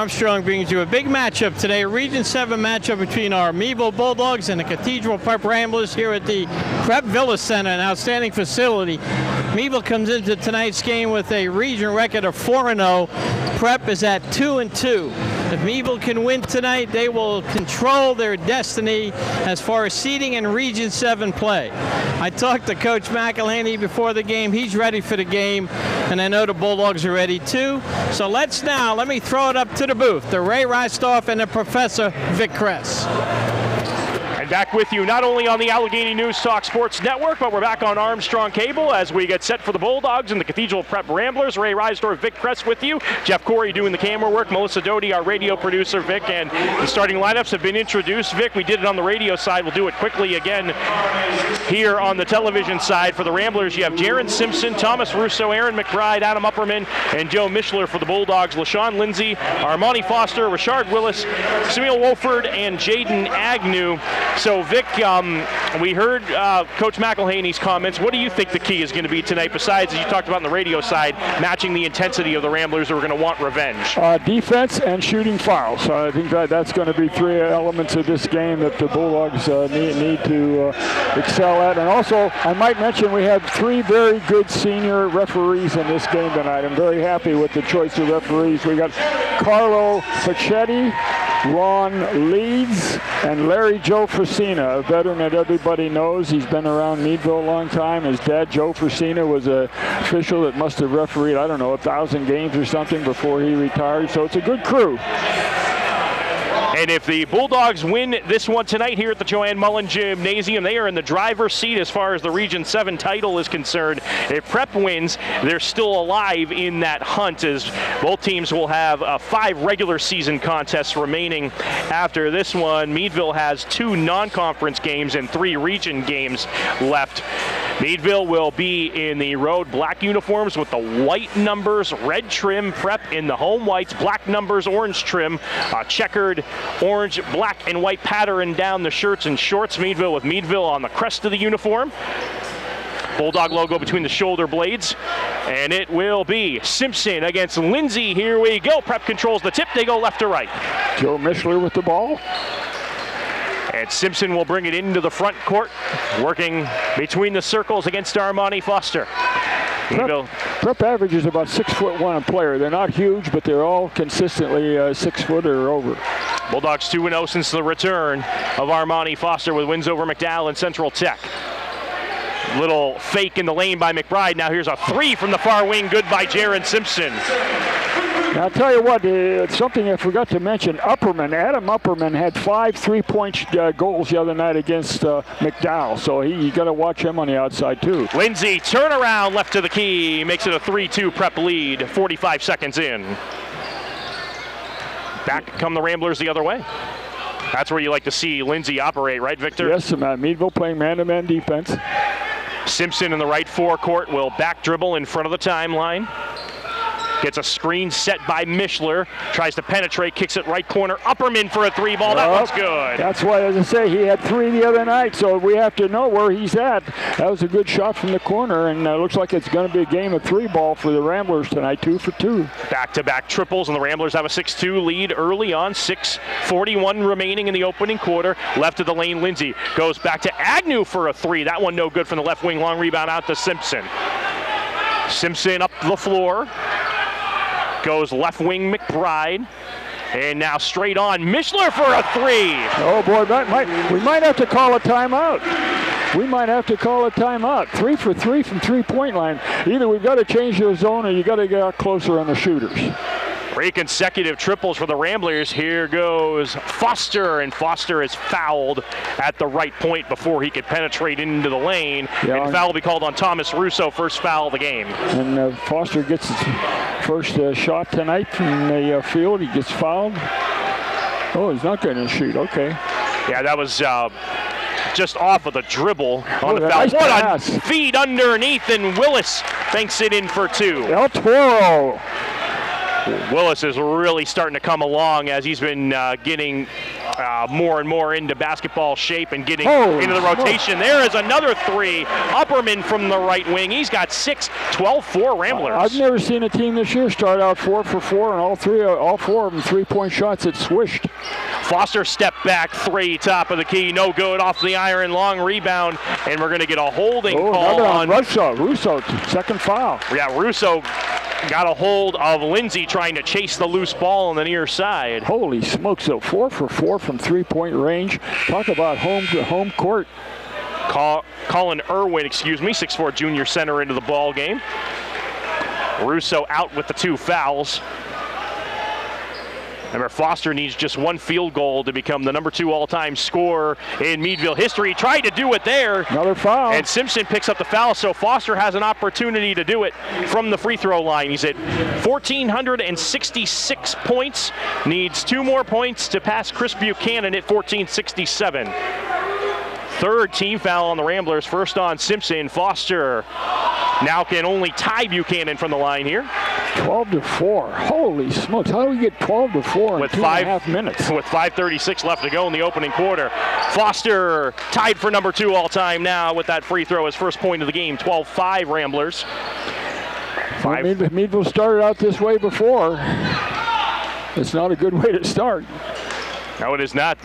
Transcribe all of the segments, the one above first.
Armstrong brings you a big matchup today, a Region 7 matchup between our Meadville Bulldogs and the Cathedral Prep Ramblers here at the Prep Villa Center, an outstanding facility. Meadville comes into tonight's game with a region record of 4-0. Prep is at 2-2. If Meadville can win tonight, they will control their destiny as far as seeding and Region 7 play. I talked to Coach McElhaney before the game. He's ready for the game, and I know the Bulldogs are ready too. So let me throw it up to the booth, to Ray Riesdorph and the Professor Vic Kress. And back with you not only on the Allegheny News Talk Sports Network, but we're back on Armstrong Cable as we get set for the Bulldogs and the Cathedral Prep Ramblers. Ray Riesdorph, Vic Kress with you. Jeff Corey doing the camera work. Melissa Doty, our radio producer, Vic. And the starting lineups have been introduced. Vic, we did it on the radio side. We'll do it quickly again here on the television side. For the Ramblers, you have Jaron Simpson, Thomas Russo, Aaron McBride, Adam Upperman, and Joe Mishler. For the Bulldogs, LaShawn Lindsay, Armani Foster, Rashard Willis, Samuel Wolford, and Jaden Agnew. So, Vic, we heard Coach McElhaney's comments. What do you think the key is going to be tonight, besides, as you talked about on the radio side, matching the intensity of the Ramblers who are going to want revenge? Defense and shooting fouls. I think that's going to be three elements of this game that the Bulldogs need to excel at. And also, I might mention we have three very good senior referees in this game tonight. I'm very happy with the choice of referees. We got Carlo Pachetti, Ron Leeds, and Larry Joe Frasina, a veteran that everybody knows. He's been around Meadville a long time. His dad, Joe Frasina, was an official that must have refereed, 1,000 games or something before he retired. So it's a good crew. And if the Bulldogs win this one tonight here at the Joanne Mullen Gymnasium, they are in the driver's seat as far as the Region 7 title is concerned. If Prep wins, they're still alive in that hunt, as both teams will have 5 regular season contests remaining after this one. Meadville has 2 non-conference games and 3 region games left. Meadville will be in the road black uniforms with the white numbers, red trim. Prep in the home whites, black numbers, orange trim, checkered orange, black, and white pattern down the shirts and shorts. Meadville with Meadville on the crest of the uniform. Bulldog logo between the shoulder blades. And it will be Simpson against Lindsay. Here we go. Prep controls the tip. They go left to right. Joe Mishler with the ball. And Simpson will bring it into the front court, working between the circles against Armani Foster. Prep average is about 6'1" a player. They're not huge, but they're all consistently 6 foot or over. Bulldogs 2-0 since the return of Armani Foster with wins over McDowell and Central Tech. Little fake in the lane by McBride. Now here's a 3 from the far wing. Good by Jaron Simpson. Now, I'll tell you what, something I forgot to mention, Adam Upperman had 5 3-point goals the other night against McDowell, so you got to watch him on the outside too. Lindsay, turnaround left to the key, makes it a 3-2 Prep lead, 45 seconds in. Back come the Ramblers the other way. That's where you like to see Lindsay operate, right, Victor? Yes, Meadville playing man-to-man defense. Simpson in the right forecourt will back dribble in front of the timeline. Gets a screen set by Mishler. Tries to penetrate, kicks it right corner. Upperman for a 3 ball. That one's good. That's why, as I say, he had 3 the other night, so we have to know where he's at. That was a good shot from the corner, and looks like it's going to be a game of 3 ball for the Ramblers tonight, 2 for 2. Back-to-back triples, and the Ramblers have a 6-2 lead early on. 6:41 remaining in the opening quarter. Left of the lane, Lindsay goes back to Agnew for a 3. That one no good from the left wing. Long rebound out to Simpson. Simpson up the floor. Goes left wing McBride. And now straight on Mishler for a 3. Oh boy, we might have to call a timeout. 3 for 3 from 3-point line. Either we've got to change the zone or you got to get out closer on the shooters. 3 consecutive triples for the Ramblers. Here goes Foster, and Foster is fouled at the right point before he could penetrate into the lane. Yeah, and foul will be called on Thomas Russo, first foul of the game. And Foster gets his first shot tonight from the field. He gets fouled. Oh, he's not going to shoot. Okay. Yeah, that was just off of the dribble on the foul. Nice what pass. A feed underneath, and Willis banks it in for 2. El Toro. Willis is really starting to come along as he's been getting more and more into basketball shape and getting into the rotation. There is another three. Upperman from the right wing. He's got 6, 12-4 Ramblers. I've never seen a team this year start out 4 for 4, and all four of them three-point shots that swished. Foster step back three, top of the key, no good, off the iron, long rebound, and we're going to get a holding call on Russo, second foul. Yeah, Russo got a hold of Lindsay trying to chase the loose ball on the near side. Holy smokes, so 4 for 4 from three-point range. Talk about home court. Colin Irwin, 6'4" junior center into the ball game. Russo out with the 2 fouls. Remember, Foster needs just 1 field goal to become the number 2 all-time scorer in Meadville history. Tried to do it there. Another foul. And Simpson picks up the foul, so Foster has an opportunity to do it from the free throw line. He's at 1,466 points. Needs 2 more points to pass Chris Buchanan at 1,467. 3rd team foul on the Ramblers. First on Simpson. Foster now can only tie Buchanan from the line here. 12-4. Holy smokes. How do we get 12-4 in 2.5 minutes? With 5:36 left to go in the opening quarter. Foster tied for number 2 all time now with that free throw, his first point of the game. 12-5 Ramblers. Meadville started out this way before. It's not a good way to start. No, it is not.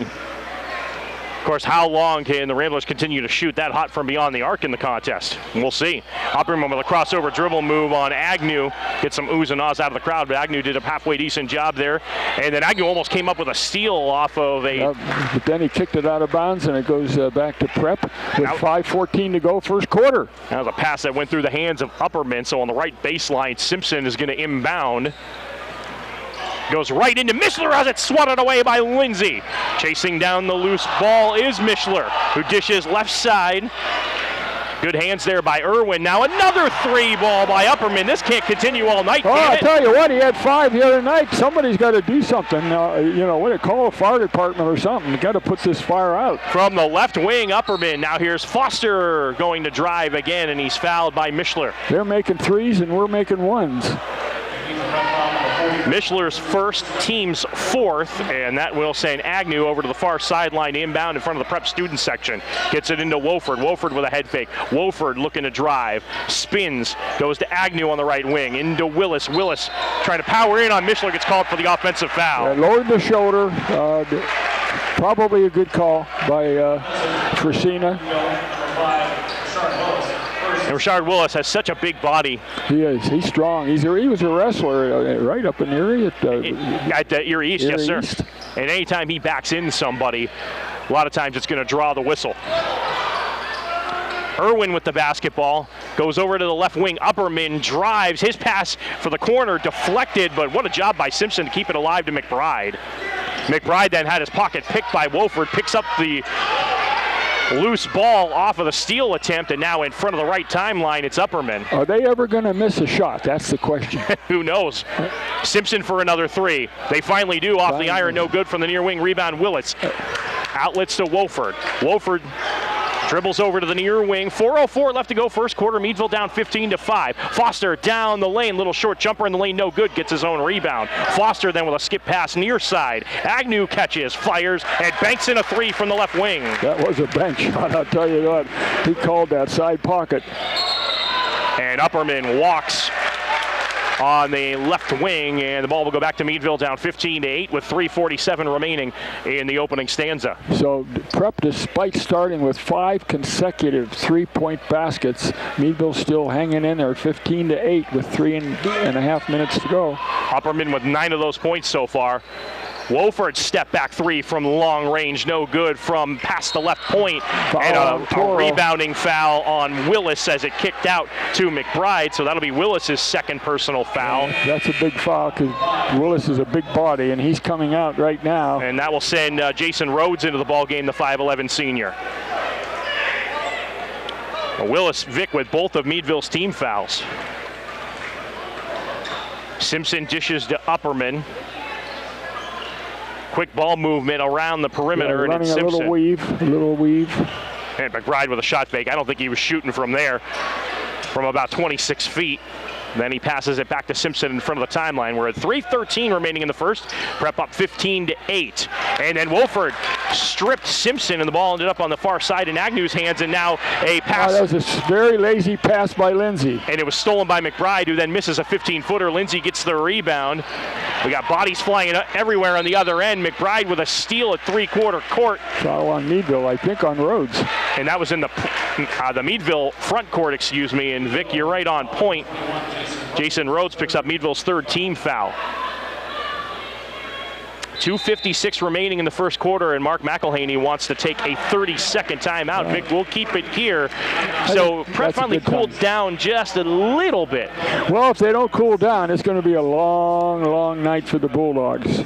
Of course, how long can the Ramblers continue to shoot that hot from beyond the arc in the contest? We'll see. Upperman with a crossover dribble move on Agnew. Get some oohs and ahs out of the crowd, but Agnew did a halfway decent job there. And then Agnew almost came up with a steal off of a... but then he kicked it out of bounds, and it goes back to Prep with 5:14 to go, first quarter. That was a pass that went through the hands of Upperman, so on the right baseline, Simpson is going to inbound. Goes right into Mishler as it's swatted away by Lindsay. Chasing down the loose ball is Mishler, who dishes left side. Good hands there by Irwin. Now another 3 ball by Upperman. this can't continue all night. I tell you what, he had 5 the other night. Somebody's got to do something. Call a fire department or something. You got to put this fire out. From the left wing, Upperman. Now here's Foster going to drive again, and he's fouled by Mishler. They're making 3s, and we're making 1s. Mishler's first, team's 4th, and that will send Agnew over to the far sideline inbound in front of the Prep student section. Gets it into Wofford. Wofford with a head fake. Wofford looking to drive. Spins. Goes to Agnew on the right wing. Into Willis. Willis trying to power in on Mishler. Gets called for the offensive foul. Lowered the shoulder. Probably a good call by Frisina. And Rashard Willis has such a big body. He is. He's strong. He was a wrestler right up in Erie. At Erie East, yes, sir. East. And anytime he backs in somebody, a lot of times it's going to draw the whistle. Irwin with the basketball. Goes over to the left wing. Upperman drives. His pass for the corner deflected, but what a job by Simpson to keep it alive to McBride. McBride then had his pocket picked by Wofford. Picks up the loose ball off of the steal attempt, and now in front of the right timeline, it's Upperman. Are they ever going to miss a shot? That's the question. Who knows? Simpson for another 3. They finally do off the iron. No good from the near wing rebound. Willis. Outlets to Wofford. Wofford dribbles over to the near wing. 4:04 left to go first quarter. Meadville down 15-5. Foster down the lane. Little short jumper in the lane. No good. Gets his own rebound. Foster then with a skip pass near side. Agnew catches, fires, and banks in a 3 from the left wing. That was a bank shot, I'll tell you what. He called that side pocket. And Upperman walks on the left wing, and the ball will go back to Meadville down 15-8 with 3:47 remaining in the opening stanza. So Prep, despite starting with 5 consecutive 3-point baskets, Meadville still hanging in there 15-8 with 3.5 minutes to go. Upperman with 9 of those points so far. Wofford step back 3 from long range, no good from past the left point. And a rebounding foul on Willis as it kicked out to McBride, so that'll be Willis's second personal foul. That's a big foul because Willis is a big body, and he's coming out right now. And that will send Jason Rhodes into the ball game, the 5'11 senior. Willis Vick with both of Meadville's team fouls. Simpson dishes to Upperman. Quick ball movement around the perimeter, and it's Simpson. A little weave. And McBride with a shot fake. I don't think he was shooting from there, from about 26 feet. Then he passes it back to Simpson in front of the timeline. We're at 3:13 remaining in the first. Prep up 15-8. And then Wolford stripped Simpson, and the ball ended up on the far side in Agnew's hands, and now a pass. That was a very lazy pass by Lindsay. And it was stolen by McBride, who then misses a 15-footer. Lindsay gets the rebound. We got bodies flying everywhere on the other end. McBride with a steal at three-quarter court. Foul on Meadville, I think, on Rhodes. And that was in the Meadville front court, excuse me. And Vic, you're right on point. Jason Rhodes picks up Meadville's third team foul. 2:56 remaining in the first quarter, and Mark McElhaney wants to take a 30-second timeout. Vic, we'll keep it here. So Prep finally cooled down just a little bit. Well, if they don't cool down, it's going to be a long, long night for the Bulldogs.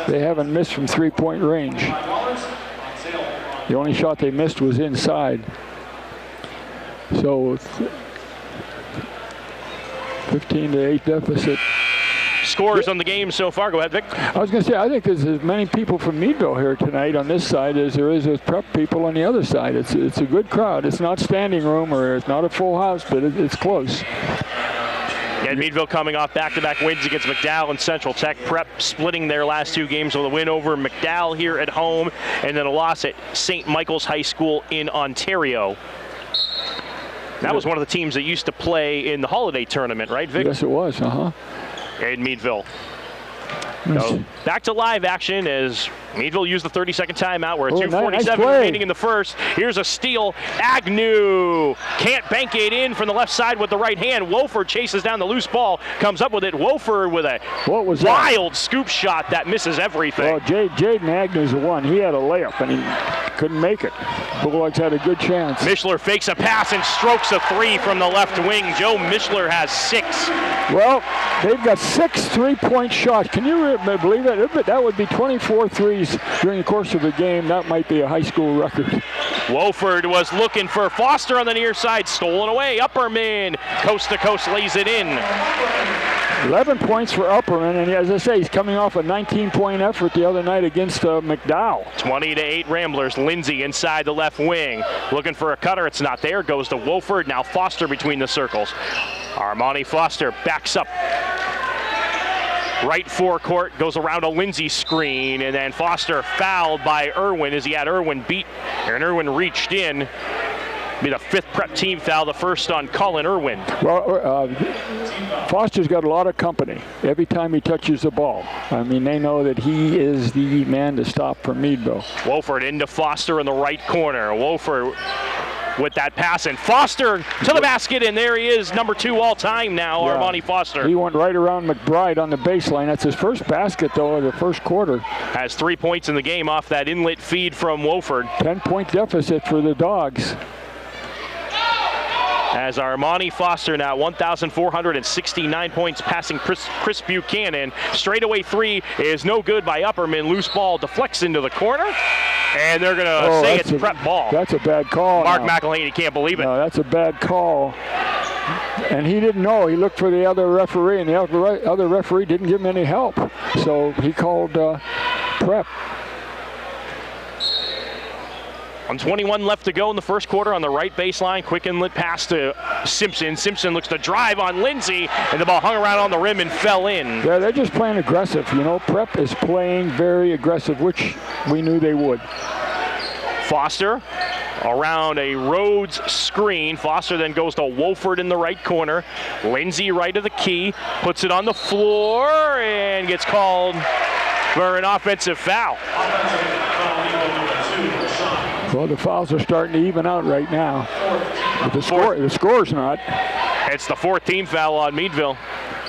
They haven't missed from three-point range. The only shot they missed was inside. So 15-8 deficit. Scores on the game so far. Go ahead, Vic. I was going to say, I think there's as many people from Meadville here tonight on this side as there is with Prep people on the other side. It's a good crowd. It's not standing room or it's not a full house, but it's close. And Meadville coming off back-to-back wins against McDowell and Central Tech. Prep splitting their last two games with a win over McDowell here at home, and then a loss at St. Michael's High School in Ontario. That was one of the teams that used to play in the holiday tournament, right, Vic? Yes, it was, In Meadville. So back to live action as Meadville used the 30-second timeout. We're at 2:47 remaining in the first. Here's a steal. Agnew can't bank it in from the left side with the right hand. Wolford chases down the loose ball, comes up with it. Wolford with a wild scoop shot that misses everything. Well, Jaden Agnew's the one. He had a layup and he couldn't make it. Bulldogs had a good chance. Mischler fakes a pass and strokes a three from the left wing. Joe Mischler has 6. Well, they've got 6 3-point shots. Can you believe it? That would be 24 threes during the course of a game. That might be a high school record. Wolford was looking for Foster on the near side. Stolen away. Upperman, coast to coast, lays it in. 11 points for Upperman, and as I say, he's coming off a 19-point effort the other night against McDowell. 20-8 Ramblers. Lindsay inside the left wing. Looking for a cutter. It's not there. Goes to Wolford. Now Foster between the circles. Armani Foster backs up. Right forecourt, goes around a Lindsay screen, and then Foster fouled by Irwin as he had Irwin beat, and Irwin reached in. Be the 5th Prep team foul, the first on Colin Irwin. Well, Foster's got a lot of company every time he touches the ball. I mean, they know that he is the man to stop for Meadville. Wolford into Foster in the right corner. Wolford with that pass, and Foster to the basket, and there he is, number 2 all time now, Armani Foster. He went right around McBride on the baseline. That's his first basket, though, of the first quarter. Has 3 points in the game off that inlet feed from Wolford. 10-point deficit for the Dogs. As Armani Foster now 1,469 points, passing Chris Buchanan. Straightaway 3 is no good by Upperman. Loose ball deflects into the corner, and they're going to say it's Prep ball. That's a bad call. Mark McElhaney can't believe it. No, that's a bad call. And he didn't know. He looked for the other referee, and the other referee didn't give him any help. So he called Prep. 1:21 left to go in the first quarter on the right baseline. Quick inlet pass to Simpson. Simpson looks to drive on Lindsay, and the ball hung around on the rim and fell in. Yeah, they're just playing aggressive. You know, Prep is playing very aggressive, which we knew they would. Foster around a Rhodes screen. Foster then goes to Wolford in the right corner. Lindsay right of the key, puts it on the floor, and gets called for an offensive foul. Well, the fouls are starting to even out right now. But the score's not. It's the 4th team foul on Meadville.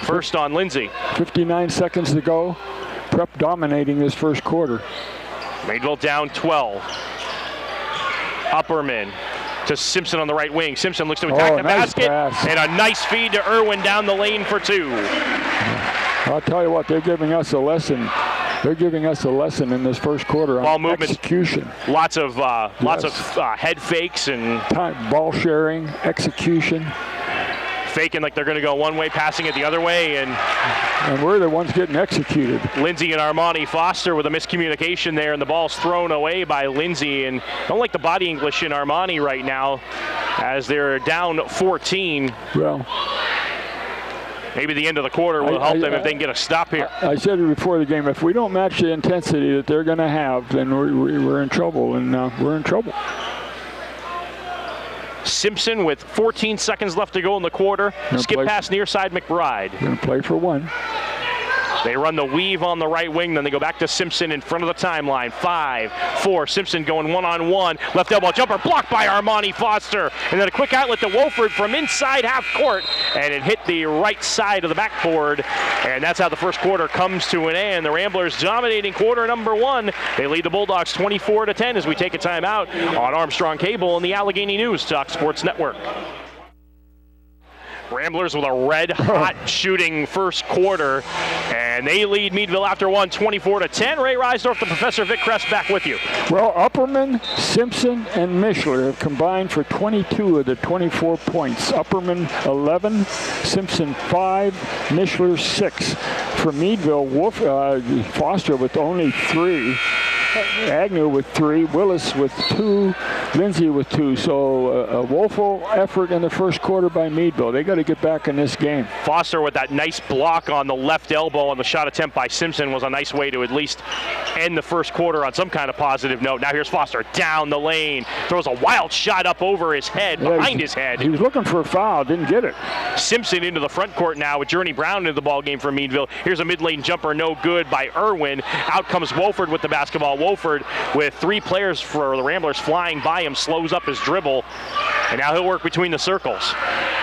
First on Lindsay. 59 seconds to go. Prep dominating this first quarter. Meadville down 12. Upperman to Simpson on the right wing. Simpson looks to attack the basket. Pass. And a nice feed to Irwin down the lane for 2. I'll tell you what, they're giving us a lesson. They're giving us a lesson in this first quarter on execution. Lots of head fakes and ball sharing, execution. Faking like they're going to go one way, passing it the other way, and we're the ones getting executed. Lindsay and Armani Foster with a miscommunication there, and the ball's thrown away by Lindsay. And don't like the body English in Armani right now, as they're down 14. Well, Maybe the end of the quarter will help them if they can get a stop here. I said it before the game. If we don't match the intensity that they're going to have, then we're in trouble, and we're in trouble. Simpson with 14 seconds left to go in the quarter. Skip pass near side McBride. Going to play for one. They run the weave on the right wing, then they go back to Simpson in front of the timeline. 5-4, Simpson going one-on-one. Left elbow jumper blocked by Armani Foster. And then a quick outlet to Wolford from inside half court. And it hit the right side of the backboard. And that's how the first quarter comes to an end. The Ramblers dominating quarter number one. They lead the Bulldogs 24-10 as we take a timeout on Armstrong Cable and the Allegheny News Talk Sports Network. Ramblers with a red-hot shooting first quarter, and they lead Meadville after one, 24-10. Ray Riesdorph, the Professor Vic Kress, back with you. Well, Upperman, Simpson, and Mishler have combined for 22 of the 24 points. Upperman 11, Simpson 5, Mishler 6. For Meadville, Foster with only 3. Agnew with 3, Willis with 2, Lindsay with 2. So a woeful effort in the first quarter by Meadville. They got to get back in this game. Foster with that nice block on the left elbow on the shot attempt by Simpson was a nice way to at least end the first quarter on some kind of positive note. Now here's Foster down the lane, throws a wild shot up over his head, behind his head. He was looking for a foul, didn't get it. Simpson into the front court now with Journey Brown into the ball game for Meadville. Here's a mid-lane jumper, no good by Irwin. Out comes Wolford with the basketball. Wolford with 3 players for the Ramblers flying by him, slows up his dribble, and now he'll work between the circles.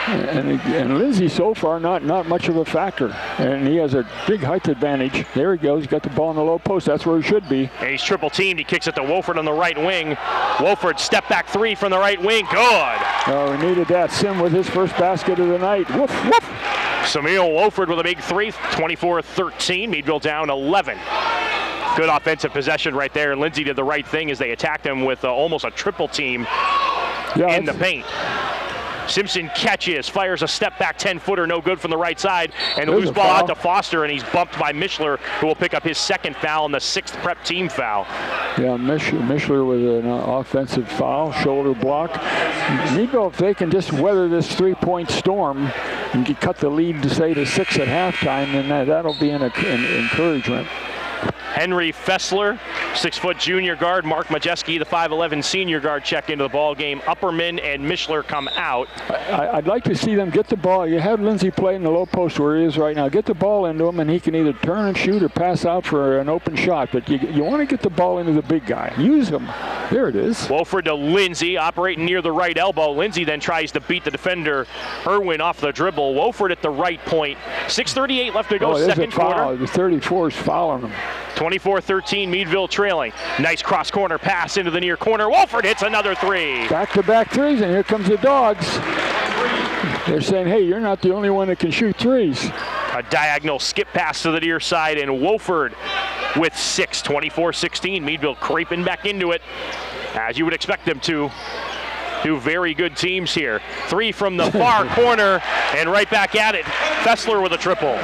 And Lindsay so far not much of a factor, and he has a big height advantage. There he goes, got the ball in the low post. That's where he should be. And he's triple teamed. He kicks it to Wolford on the right wing. Wolford step back 3 from the right wing. Good. Oh, we needed that. Sim with his first basket of the night. Woof, woof. Samuel Wolford with a big 3, 24-13. Meadville down 11. Good offensive possession right there. Lindsay did the right thing as they attacked him with almost a triple team in the paint. Simpson catches, fires a step back 10-footer, no good from the right side, and the loose ball out to Foster, and he's bumped by Mishler, who will pick up his second foul and the 6th prep team foul. Yeah, Mishler with an offensive foul, shoulder block. Meadville, if they can just weather this 3-point storm and cut the lead to say to 6 at halftime, then that'll be an encouragement. Henry Fessler, 6-foot junior guard. Mark Majeski, the 5'11 senior guard, check into the ball game. Upperman and Mishler come out. I'd like to see them get the ball. You have Lindsay play in the low post where he is right now. Get the ball into him, and he can either turn and shoot or pass out for an open shot. But you want to get the ball into the big guy. Use him. There it is. Wolford to Lindsay, operating near the right elbow. Lindsay then tries to beat the defender, Irwin, off the dribble. Wolford at the right point. 6:38 left to go, second quarter. The 34 is fouling him. 24-13, Meadville trailing. Nice cross corner pass into the near corner. Wolford hits another 3. Back-to-back 3s, and here comes the Dogs. They're saying, hey, you're not the only one that can shoot 3s. A diagonal skip pass to the near side, and Wolford with 6, 24-16. Meadville creeping back into it, as you would expect them to. 2 very good teams here. 3 from the far corner, and right back at it. Fessler with a triple.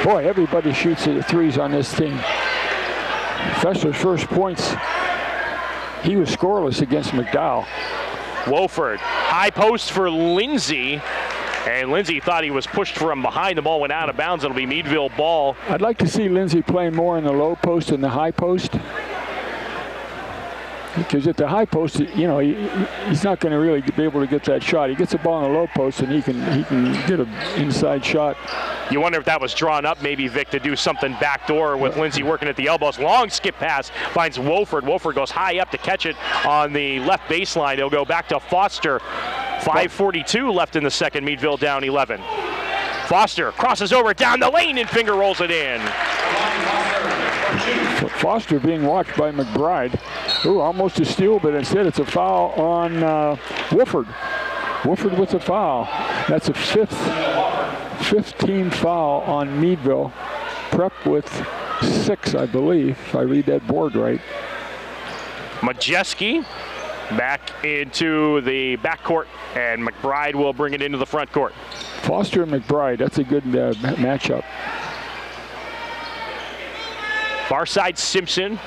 Boy, everybody shoots at 3s on this team. Fessler's first points, he was scoreless against McDowell. Wolford, high post for Lindsay, and Lindsay thought he was pushed from behind. The ball went out of bounds. It'll be Meadville ball. I'd like to see Lindsay playing more in the low post than the high post. Because at the high post, you know, he's not going to really be able to get that shot. He gets the ball in the low post, and he can get an inside shot. You wonder if that was drawn up, maybe, Vic, to do something backdoor with Lindsay working at the elbows. Long skip pass finds Wolford. Wolford goes high up to catch it on the left baseline. He'll go back to Foster. 5:42 left in the second. Meadville down 11. Foster crosses over down the lane and finger rolls it in. Foster being watched by McBride. Ooh, almost a steal, but instead it's a foul on Wolford. Wolford with the foul. That's a fifth team foul on Meadville. Prep with 6, I believe, if I read that board right. Majeski back into the backcourt, and McBride will bring it into the front court. Foster and McBride, that's a good matchup. Far side Simpson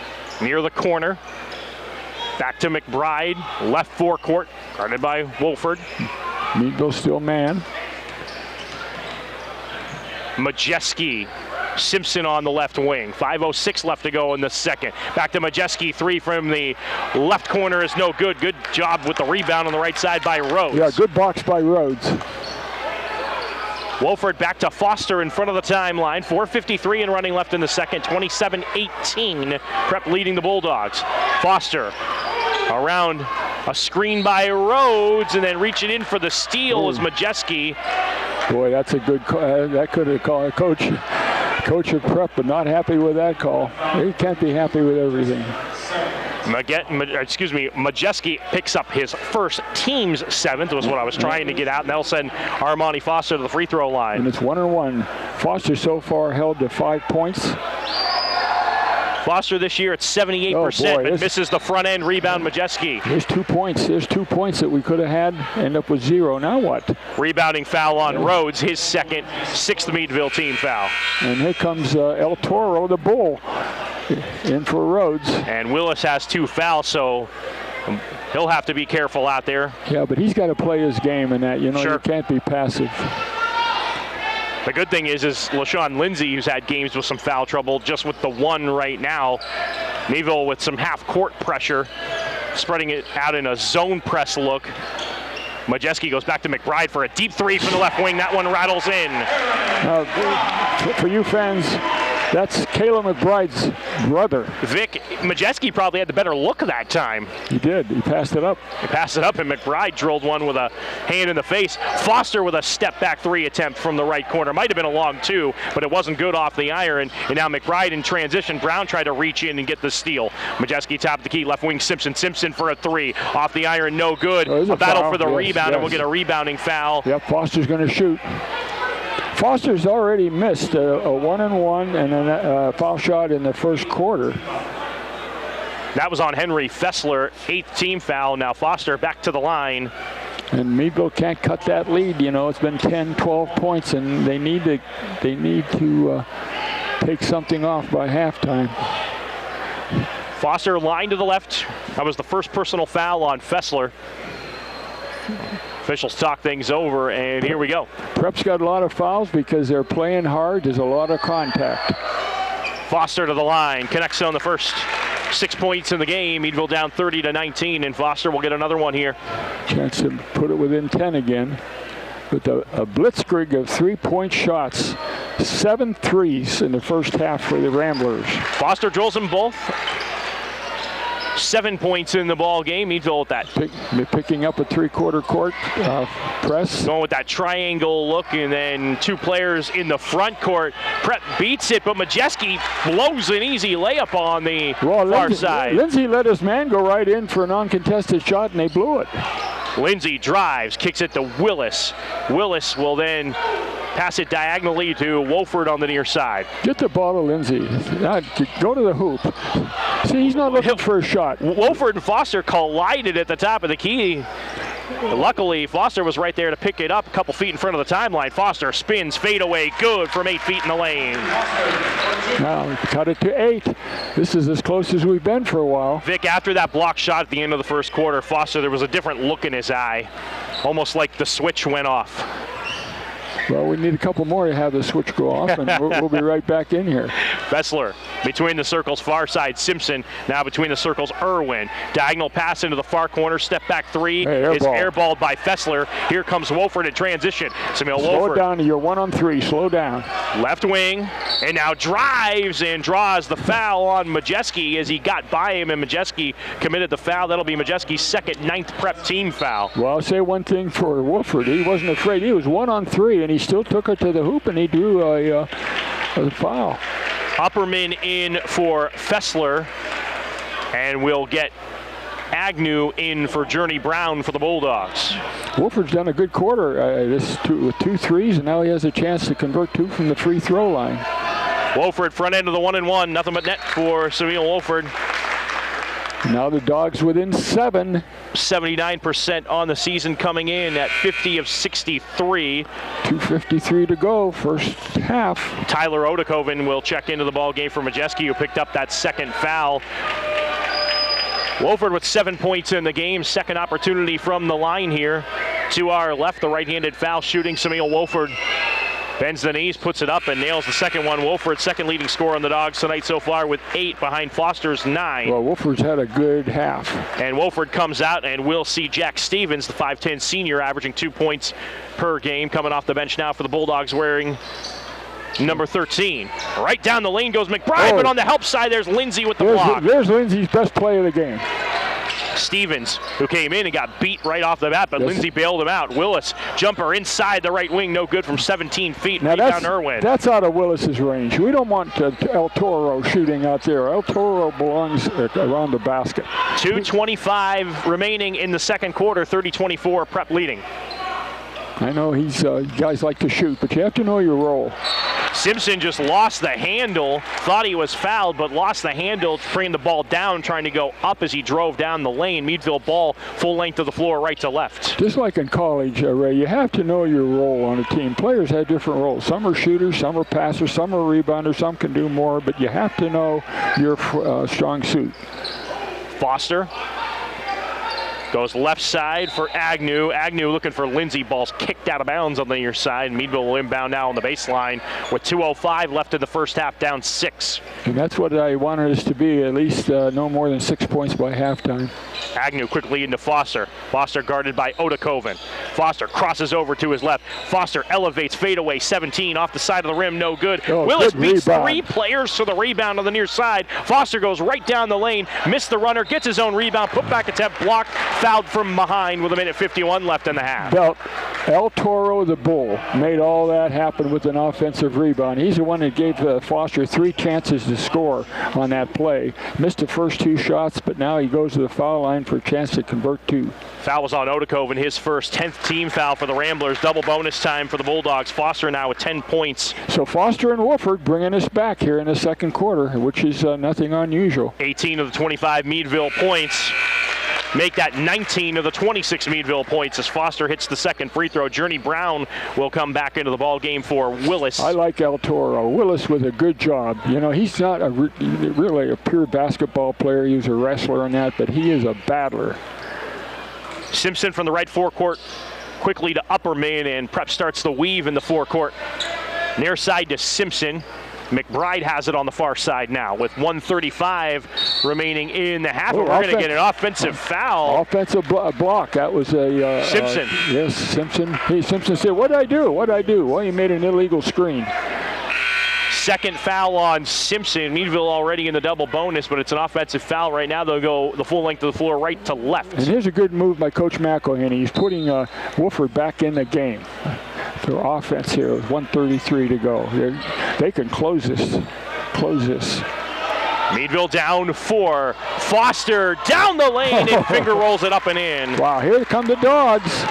near the corner. Back to McBride, left forecourt, guarded by Wolford. Meadville still man. Majeski, Simpson on the left wing. 5:06 left to go in the second. Back to Majeski, 3 from the left corner is no good. Good job with the rebound on the right side by Rhodes. Yeah, good box by Rhodes. Wolford back to Foster in front of the timeline. 4:53 and running left in the second. 27-18. Prep leading the Bulldogs. Foster around a screen by Rhodes and then reaching in for the steal is Majeski. Boy, that's a good call. That could have called a coach of Prep, but not happy with that call. He can't be happy with everything. Majeski picks up his first team's 7th, was what I was trying to get out, and that'll send Armani Foster to the free throw line. And it's 1-1. Foster so far held to 5 points. Foster this year at 78%, but misses the front end rebound. Majeski. There's 2 points. There's 2 points that we could have had. End up with 0. Now what? Rebounding foul on Rhodes, his second, 6th Meadville team foul. And here comes El Toro, the Bull, in for Rhodes. And Willis has 2 fouls, so he'll have to be careful out there. Yeah, but he's got to play his game in that. You know, Sure. You can't be passive. The good thing is LaShawn Lindsay, who's had games with some foul trouble, just with the 1 right now. Meadville with some half-court pressure, spreading it out in a zone press look. Majeski goes back to McBride for a deep 3 from the left wing. That one rattles in. For you fans, that's Kayla McBride's brother. Vic Majeski probably had the better look that time. He did. He passed it up. He passed it up, and McBride drilled one with a hand in the face. Foster with a step-back 3 attempt from the right corner. Might have been a long 2, but it wasn't good off the iron. And now McBride in transition. Brown tried to reach in and get the steal. Majeski tapped the key. Left wing Simpson. Simpson for a 3. Off the iron, no good. A battle for the rebound, and we'll get a rebounding foul. Yep, Foster's going to shoot. Foster's already missed a 1-and-1 and a foul shot in the first quarter. That was on Henry Fessler, 8th team foul. Now Foster back to the line. And Meadville can't cut that lead. You know, it's been 10, 12 points, and they need to take something off by halftime. Foster line to the left. That was the first personal foul on Fessler. Officials talk things over, and here we go. Prep's got a lot of fouls because they're playing hard. There's a lot of contact. Foster to the line, connects on the first 6 points in the game. Meadville down 30-19, and Foster will get another one here. Chance to put it within 10 again. With a blitzkrieg of 3-point shots. 7 threes in the first half for the Ramblers. Foster drills them both. 7 points in the ball game. Meadville with that. Picking up a 3-quarter court press. Going with that triangle look, and then 2 players in the front court. Prep beats it, but Majeski blows an easy layup on the far side. Lindsay let his man go right in for an uncontested shot, and they blew it. Lindsay drives, kicks it to Willis. Willis will then pass it diagonally to Wolford on the near side. Get the ball to Lindsay. Go to the hoop. See, he's not looking for a shot. Wolford and Foster collided at the top of the key. Luckily, Foster was right there to pick it up a couple feet in front of the timeline. Foster spins, fade away, good from 8 feet in the lane. Now, cut it to 8. This is as close as we've been for a while. Vic, after that block shot at the end of the first quarter, Foster, there was a different look in his eye. Almost like the switch went off. Well, we need a couple more to have the switch go off, and we'll be right back in here. Fessler between the circles, far side Simpson. Now between the circles, Irwin. Diagonal pass into the far corner, step back 3 is airballed by Fessler. Here comes Wolford in transition. Slow it down to your 1-on-3. Slow down. Left wing, and now drives and draws the foul on Majeski as he got by him, and Majeski committed the foul. That'll be Majeski's second 9th Prep team foul. Well, I'll say one thing for Wolford. He wasn't afraid. He was 1-on-3, and he still took it to the hoop, and he drew a foul. Upperman in for Fessler, and we'll get Agnew in for Journey Brown for the Bulldogs. Wolford's done a good quarter with 2 threes, and now he has a chance to convert 2 from the free throw line. Wolford front end of the 1-and-1, nothing but net for Samuel Wolford. Now the Dogs within 7. 79% on the season, coming in at 50 of 63. 2:53 to go, first half. Tyler Odekoven will check into the ball game for Majeski, who picked up that second foul. Wolford with 7 points in the game. Second opportunity from the line here. To our left, the right-handed foul shooting Samuel Wolford. Bends the knees, puts it up, and nails the second one. Wolford, second leading scorer on the Dogs tonight so far with 8 behind Foster's 9. Well, Wolford's had a good half. And Wolford comes out, and we'll see Jack Stevens, the 5'10 senior, averaging 2 points per game, coming off the bench now for the Bulldogs, wearing number 13. Right down the lane goes McBride, but on the help side, there's Lindsay with the block. There's Lindsay's best play of the game. Stevens, who came in and got beat right off the bat, but Lindsay bailed him out. Willis, jumper inside the right wing, no good from 17 feet. Now down Irwin. That's out of Willis's range. We don't want El Toro shooting out there. El Toro belongs around the basket. 2:25 remaining in the second quarter, 30-24, Prep leading. I know guys like to shoot, but you have to know your role. Simpson just lost the handle, thought he was fouled, but lost the handle, bringing the ball down, trying to go up as he drove down the lane. Meadville ball, full length of the floor, right to left. Just like in college, Ray, you have to know your role on a team. Players have different roles. Some are shooters, some are passers, some are rebounders, some can do more, but you have to know your strong suit. Foster goes left side for Agnew. Agnew looking for Lindsay. Ball's kicked out of bounds on the near side. Meadville will inbound now on the baseline with 2:05 left in the first half, down 6. And that's what I wanted us to be, at least no more than 6 points by halftime. Agnew quickly into Foster. Foster guarded by Odakoven. Foster crosses over to his left. Foster elevates, fadeaway, 17 off the side of the rim, no good. Willis beats 3 players to the rebound on the near side. Foster goes right down the lane, missed the runner, gets his own rebound, put back attempt, blocked, fouled from behind with 1:51 left in the half. El Toro, the Bull, made all that happen with an offensive rebound. He's the one that gave Foster 3 chances to score on that play. Missed the first 2 shots, but now he goes to the foul line for a chance to convert 2. Foul was on Odakoven, his first 10th team foul for the Ramblers. Double bonus time for the Bulldogs. Foster now with 10 points. So Foster and Wolford bringing us back here in the second quarter, which is nothing unusual. 18 of the 25 Meadville points make that 19 of the 26 Meadville points as Foster hits the second free throw. Journey Brown will come back into the ball game for Willis. I like El Toro. Willis with a good job. You know, he's not really a pure basketball player. He was a wrestler in that, but he is a battler. Simpson from the right forecourt quickly to Upperman, and Prep starts the weave in the forecourt. Near side to Simpson. McBride has it on the far side now with 1:35 remaining in the half. We're going to get an offensive foul. Offensive block. That was a Simpson. Yes, Simpson. Hey, Simpson said, "What'd I do? What'd I do?" Well, he made an illegal screen. Second foul on Simpson. Meadville already in the double bonus, but it's an offensive foul right now. They'll go the full length of the floor right to left. And here's a good move by Coach McElhenney. He's putting Wolford back in the game. For offense here with 1:33 to go. They can close this. Meadville down 4. Foster down the lane and finger rolls it up and in. Wow, here come the Dogs.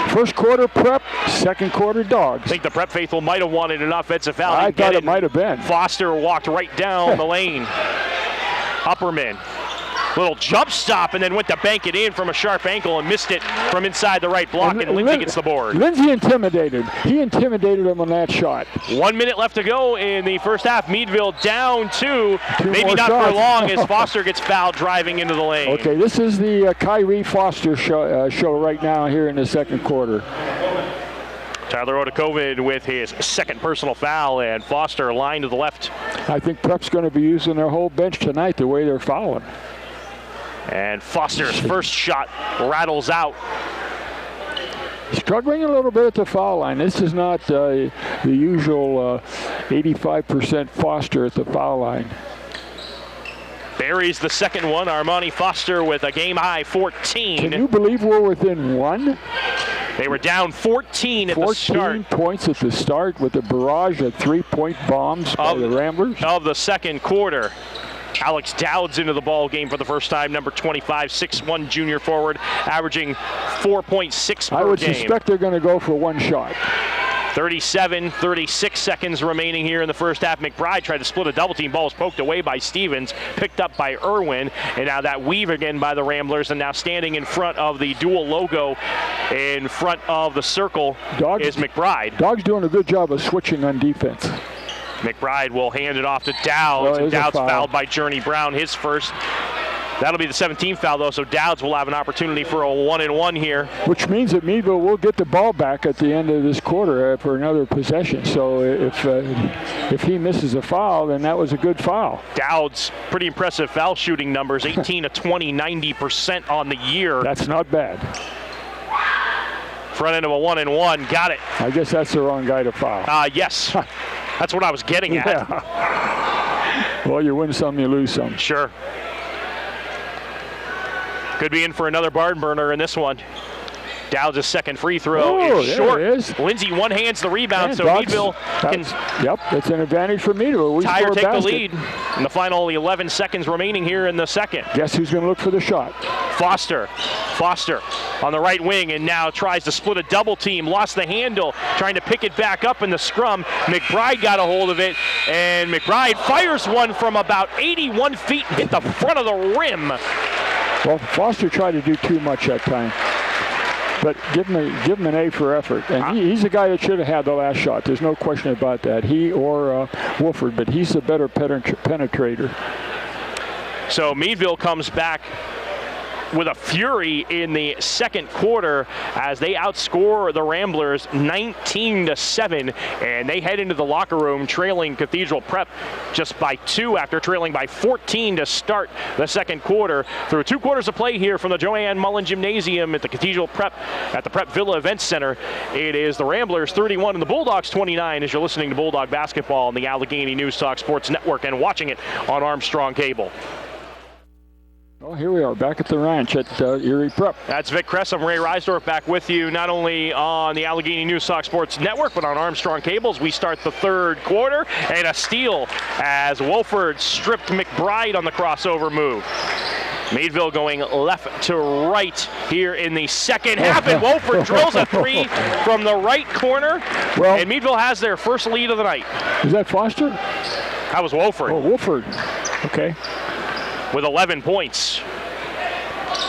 First quarter Prep, second quarter Dogs. I think the Prep faithful might have wanted an offensive foul. I thought it might have been. Foster walked right down the lane. Upperman. Little jump stop and then went to bank it in from a sharp ankle and missed it from inside the right block, and Lindsay gets the board. Lindsay intimidated. He intimidated him on that shot. 1 minute left to go in the first half. Meadville down 2. Maybe not shots. for long as Foster gets fouled driving into the lane. Okay, this is the Kyrie Foster show right now here in the second quarter. Tyler Odakoven with his second personal foul, and Foster lined to the left. I think Prep's going to be using their whole bench tonight the way they're fouling. And Foster's first shot rattles out. Struggling a little bit at the foul line. This is not the usual 85% Foster at the foul line. Buries the second one. Armani Foster with a game-high 14. Can you believe we're within 1? They were down 14 at the start. 14 points at the start with a barrage of 3-point bombs by the Ramblers. Of the second quarter. Alex Dowd's into the ball game for the first time, number 25, 6'1" junior forward, averaging 4.6 per game. I would suspect they're going to go for 1 shot. 36 seconds remaining here in the first half. McBride tried to split a double team. Ball was poked away by Stevens, picked up by Irwin, and now that weave again by the Ramblers, and now standing in front of the dual logo in front of the circle is McBride. Dogs doing a good job of switching on defense. McBride will hand it off to Dowds, and Dowds fouled by Journey Brown, his first. That'll be the 17th foul, though, so Dowds will have an opportunity for a 1-and-1 here. Which means that Meadville will get the ball back at the end of this quarter for another possession. So if he misses a foul, then that was a good foul. Dowds, pretty impressive foul shooting numbers, 18 to 20, 90% on the year. That's not bad. Front end of a 1-and-1, got it. I guess that's the wrong guy to foul. Yes, that's what I was getting at. Yeah. Well, you win some, you lose some. Sure. Could be in for another barn burner in this one. Dowds' second free throw is short. It is. Lindsay one-hands the rebound, And so Dodds, Meadville can that's an advantage for Meadville. tie or take the lead. In the final 11 seconds remaining here in the second. Guess who's going to look for the shot? Foster on the right wing and now tries to split a double team. Lost the handle, trying to pick it back up in the scrum. McBride got a hold of it, and McBride fires one from about 81 feet and hit the front of the rim. Well, Foster tried to do too much that time. But give him an A for effort. And he's the guy that should have had the last shot. There's no question about that. He or Wolford, but he's the better penetrator. So Meadville comes back with a fury in the second quarter as they outscore the Ramblers 19-7, and they head into the locker room trailing Cathedral Prep just by 2 after trailing by 14 to start the second quarter. Through 2 quarters of play here from the Joanne Mullen Gymnasium at the Cathedral Prep at the Prep Villa Event Center, it is the Ramblers 31 and the Bulldogs 29 as you're listening to Bulldog Basketball on the Allegheny News Talk Sports Network and watching it on Armstrong Cable. Well, here we are back at the ranch at Erie Prep. That's Vic Kress. I'm Ray Riesdorph back with you, not only on the Allegheny News Talk Sports Network, but on Armstrong Cables. We start the third quarter, and a steal as Wolford stripped McBride on the crossover move. Meadville going left to right here in the second half, and Wolford drills a 3 from the right corner, and Meadville has their first lead of the night. Is that Foster? That was Wolford. Oh, Wolford. Okay. With 11 points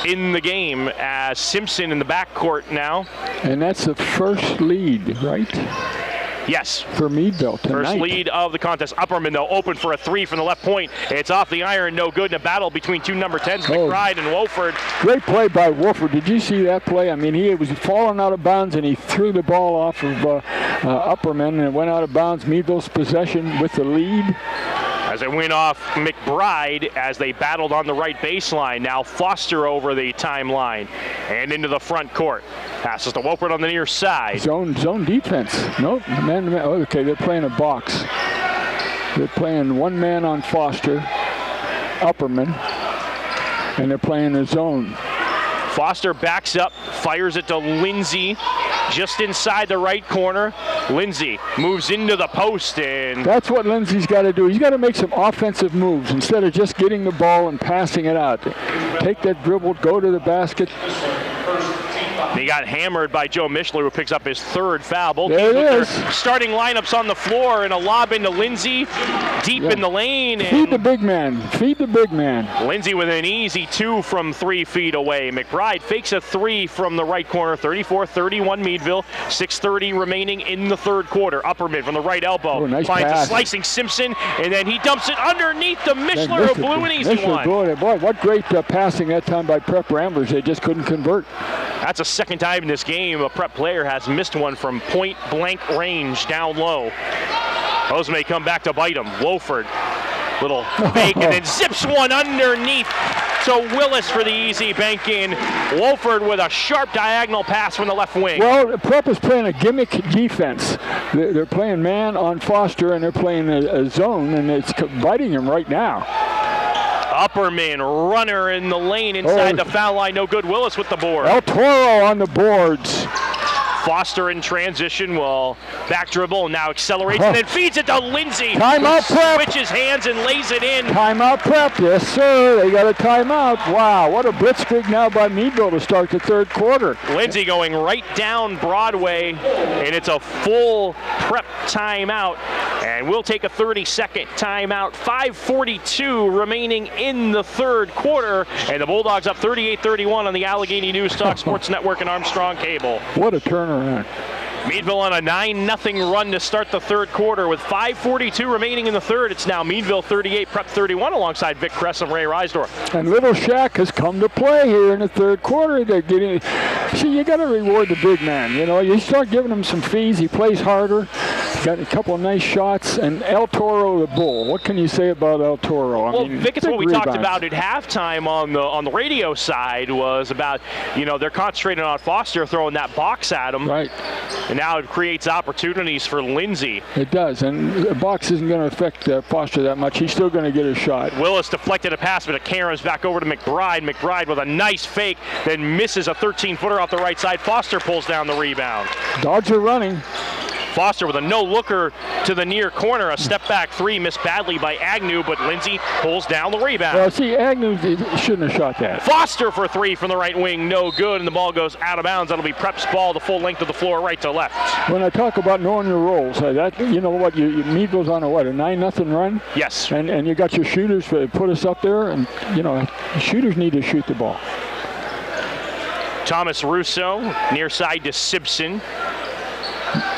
in the game as Simpson in the backcourt now. And that's the first lead, right? Yes. For Meadville tonight. First lead of the contest. Upperman, though, open for a 3 from the left point. It's off the iron, no good in a battle between 2 number 10s, McBride and Wolford. Great play by Wolford. Did you see that play? I mean, he was falling out of bounds, and he threw the ball off of Upperman, and it went out of bounds. Meadville's possession with the lead. As it went off McBride as they battled on the right baseline. Now Foster over the timeline and into the front court. Passes to Wolford on the near side. Zone defense. Nope. Man to man. Oh, okay, they're playing a box. They're playing one man on Foster, Upperman, and they're playing a zone. Foster backs up, fires it to Lindsay, just inside the right corner. Lindsay moves into the post, and that's what Lindsay's got to do. He's got to make some offensive moves instead of just getting the ball and passing it out. Take that dribble, go to the basket. He got hammered by Joe Mischler, who picks up his 3rd foul. Both teams with their starting lineups on the floor, and a lob into Lindsay, deep in the lane. And feed the big man. Feed the big man. Lindsay with an easy 2 from 3 feet away. McBride fakes a 3 from the right corner. 34-31 Meadville. 6:30 remaining in the third quarter. Upperman from the right elbow. Oh, nice finds pass. a slicing Simpson, and then he dumps it underneath to Mischler, who blew an easy one. Boy, what great passing that time by Prep Ramblers. They just couldn't convert. That's the second time in this game a Prep player has missed one from point-blank range down low. Those may come back to bite him. Wolford, little fake, and then zips one underneath. So Willis for the easy bank in. Wolford with a sharp diagonal pass from the left wing. Well, Prep is playing a gimmick defense. They're playing man on Foster, and they're playing a zone, and it's biting him right now. Upperman, runner in the lane inside the foul line. No good. Willis with the board. El Toro on the boards. Foster in transition will back dribble and now accelerates and then feeds it to Lindsay. Timeout Prep. Switches hands and lays it in. Timeout Prep. Yes, sir. They got a timeout. Wow, what a blitzkrieg now by Meadville to start the third quarter. Lindsay going right down Broadway, and it's a full Prep timeout. And we'll take a 30-second timeout. 5:42 remaining in the third quarter. And the Bulldogs up 38-31 on the Allegheny News Talk Sports Network and Armstrong Cable. What a turnaround. Meadville on a 9-0 run to start the third quarter with 5:42 remaining in the third. It's now Meadville 38, Prep 31 alongside Vic Kress and Ray Riesdorph. And Little Shack has come to play here in the third quarter. They're getting, see, you got to reward the big man. You know, you start giving him some fees. He plays harder. Got a couple of nice shots. And El Toro, the bull. What can you say about El Toro? Well, Vic, it's what we talked about at halftime on the radio side was about, you know, they're concentrating on Foster throwing that box at him. Right. And now it creates opportunities for Lindsay. It does, and the box isn't going to affect Foster that much. He's still going to get a shot. Willis deflected a pass, but it caroms back over to McBride. McBride with a nice fake, then misses a 13-footer off the right side. Foster pulls down the rebound. Dogs are running. Foster with a no-looker to the near corner. A step-back three missed badly by Agnew, but Lindsay pulls down the rebound. Well, see, Agnew shouldn't have shot that. Foster for three from the right wing, no good, and the ball goes out of bounds. That'll be Prep's ball, the full length of the floor, right to left. When I talk about knowing your roles, that, you know what, Meadville's on a 9-0 run? Yes. And you got your shooters put us up there, and, you know, shooters need to shoot the ball. Thomas Russo, near side to Simpson.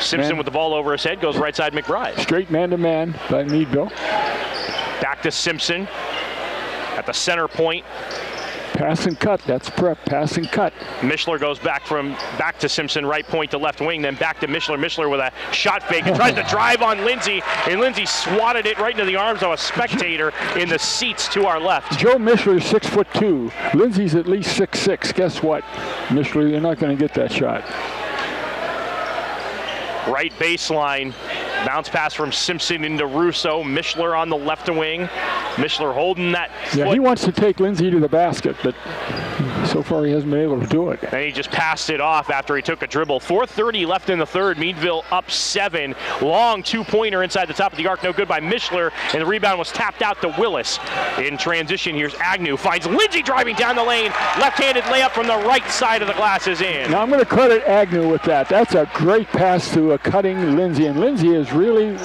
Simpson with the ball over his head, goes right side McBride. Straight man-to-man by Meadville. Back to Simpson at the center point. Pass and cut, that's Prep, pass and cut. Mishler goes back to Simpson, right point to left wing, then back to Mishler. Mishler with a shot fake and tries to drive on Lindsay, and Lindsay swatted it right into the arms of a spectator in the seats to our left. Joe Mishler's 6'2". Lindsay's at least 6'6". Guess what, Mishler, you're not going to get that shot. Right baseline, bounce pass from Simpson into Russo. Mishler on the left wing. Mishler holding that foot. Yeah, he wants to take Lindsay to the basket, but so far he hasn't been able to do it. And he just passed it off after he took a dribble. 4:30 left in the third. Meadville up 7. Long two-pointer inside the top of the arc. No good by Mishler, and the rebound was tapped out to Willis. In transition, here's Agnew. Finds Lindsay driving down the lane. Left-handed layup from the right side of the glass is in. Now I'm going to credit Agnew with that. That's a great pass to a cutting Lindsay, and Lindsay has really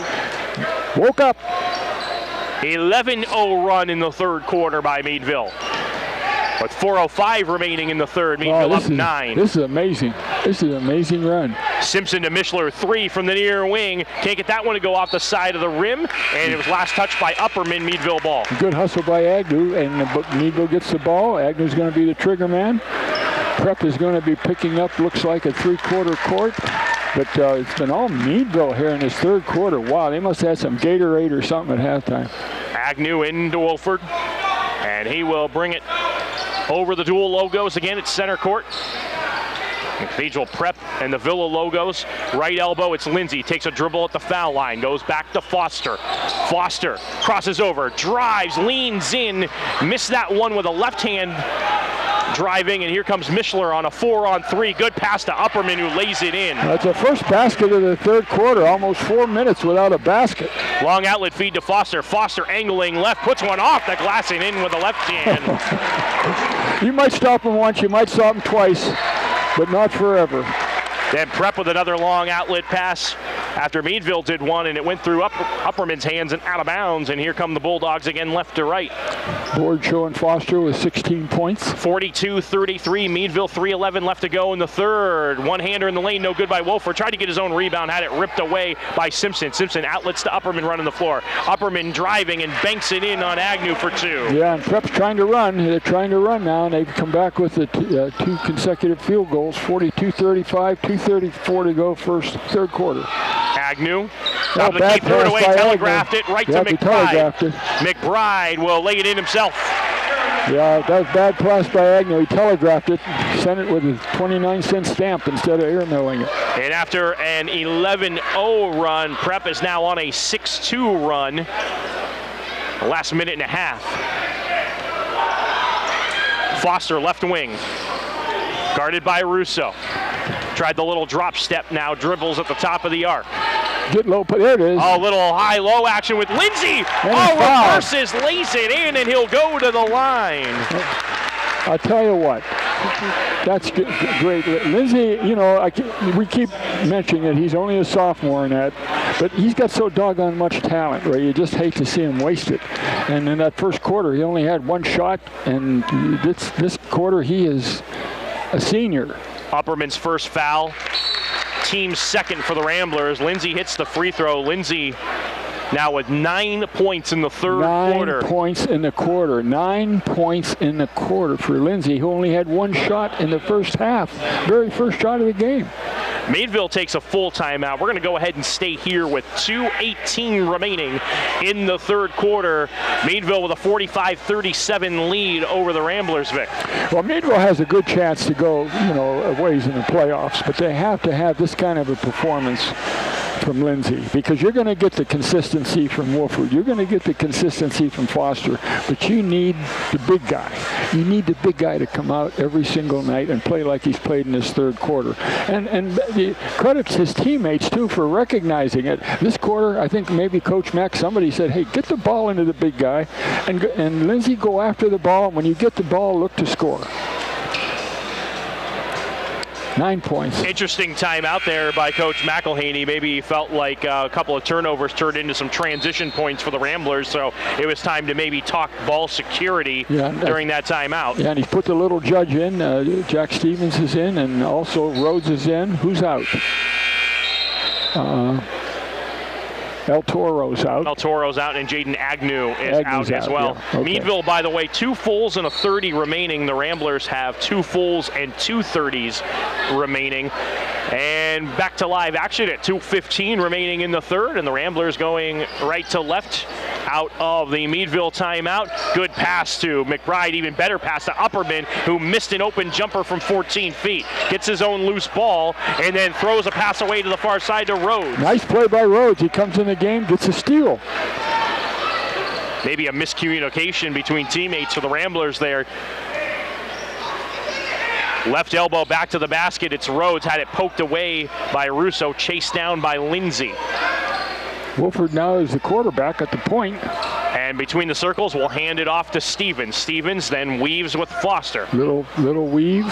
woke up. 11-0 run in the third quarter by Meadville. With 4:05 remaining in the third, Meadville up 9. This is amazing. This is an amazing run. Simpson to Mishler, 3 from the near wing. Can't get that one to go off the side of the rim, and it was last touched by Upperman. Meadville ball. Good hustle by Agnew, and Meadville gets the ball. Agnew's going to be the trigger man. Prep is going to be picking up, looks like, a three-quarter court. But it's been all Meadville here in this third quarter. Wow, they must have had some Gatorade or something at halftime. Agnew into Wolford, and he will bring it over the dual logos again at center court. Cathedral Prep and the Villa logos. Right elbow, it's Lindsay. Takes a dribble at the foul line. Goes back to Foster. Foster crosses over, drives, leans in. Missed that one with a left hand driving, and here comes Mishler on a 4-on-3. Good pass to Upperman, who lays it in. That's the first basket of the third quarter. Almost 4 minutes without a basket. Long outlet feed to Foster. Foster angling left, puts one off the glass and in with the left hand. You might stop him once, you might stop him twice, but not forever. Then Prep with another long outlet pass after Meadville did one, and it went through Upperman's hands and out of bounds, and here come the Bulldogs again left to right. Board showing Foster with 16 points. 42-33, Meadville 3:11 left to go in the third. One-hander in the lane, no good by Wolford. Tried to get his own rebound, had it ripped away by Simpson. Simpson outlets to Upperman running the floor. Upperman driving and banks it in on Agnew for 2. Yeah, and Prep's trying to run. They're trying to run now, and they've come back with the 2 consecutive field goals. 42-35, 2:34 to go third quarter. Agnew, top of the key, threw it away, telegraphed it right to McBride. McBride will lay it in himself. Yeah, that was bad pass by Agnew. He telegraphed it, sent it with a 29-cent stamp instead of air milling it. And after an 11-0 run, Prep is now on a 6-2 run. The last minute and a half. Foster left wing, guarded by Russo. Tried the little drop step now, dribbles at the top of the arc. Get low, there it is. Oh, little high-low action with Lindsay. Reverses, lays it in, and he'll go to the line. I'll tell you what, that's great. Lindsay, you know, we keep mentioning it. He's only a sophomore in that, but he's got so doggone much talent, right? You just hate to see him waste it. And in that first quarter, he only had 1 shot, and this quarter, he is a senior. Upperman's first foul. team second for the Ramblers. Lindsay hits the free throw. Lindsay now with 9 points in the third quarter. 9 points in the quarter. 9 points in the quarter for Lindsay, who only had one shot in the first half. Very first shot of the game. Meadville takes a full timeout. We're going to go ahead and stay here with 2:18 remaining in the third quarter. Meadville with a 45-37 lead over the Ramblers, Vic. Well, Meadville has a good chance to go, a ways in the playoffs, but they have to have this kind of a performance from Lindsay, because you're going to get the consistency from Wolford. You're going to get the consistency from Foster, but you need the big guy. You need the big guy to come out every single night and play like he's played in this third quarter. And the credits his teammates, too, for recognizing it. This quarter, I think maybe Coach Mack, somebody said, hey, get the ball into the big guy, and Lindsay, go after the ball. When you get the ball, look to score. 9 points. Interesting time out there by Coach McElhaney. Maybe he felt like a couple of turnovers turned into some transition points for the Ramblers, so it was time to maybe talk ball security during that timeout. Yeah, and he's put the little judge in. Jack Stevens is in, and also Rhodes is in. Who's out? El Toro's out. El Toro's out, and Jaden Agnew is out as well. Yeah. Okay. Meadville, by the way, 2 fulls and a 30 remaining. The Ramblers have 2 fulls and 2 30s remaining. And back to live action at 2:15 remaining in the third, and the Ramblers going right to left out of the Meadville timeout. Good pass to McBride, even better pass to Upperman, who missed an open jumper from 14 feet. Gets his own loose ball, and then throws a pass away to the far side to Rhodes. Nice play by Rhodes. He comes in the game, gets a steal. Maybe a miscommunication between teammates for the Ramblers there. Left elbow back to the basket. It's Rhodes. Had it poked away by Russo. Chased down by Lindsay. Wolford now is the quarterback at the point. And between the circles, we'll hand it off to Stevens. Stevens then weaves with Foster. Little weave.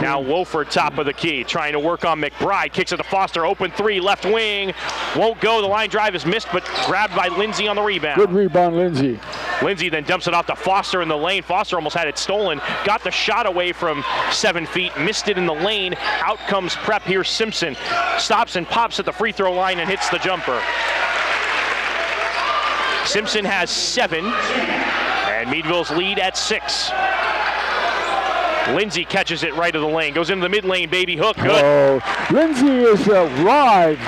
Now Wolford top of the key, trying to work on McBride. Kicks it to Foster. Open three, left wing. Won't go. The line drive is missed, but grabbed by Lindsay on the rebound. Good rebound, Lindsay. Lindsay then dumps it off to Foster in the lane. Foster almost had it stolen. Got the shot away from 7 feet. Missed it in the lane. Out comes Prep here. Simpson stops and pops at the free throw line and hits the jumper. Simpson has 7, and Meadville's lead at 6. Lindsay catches it right of the lane. Goes into the mid lane, baby hook. Good. Oh, Lindsay is arrived.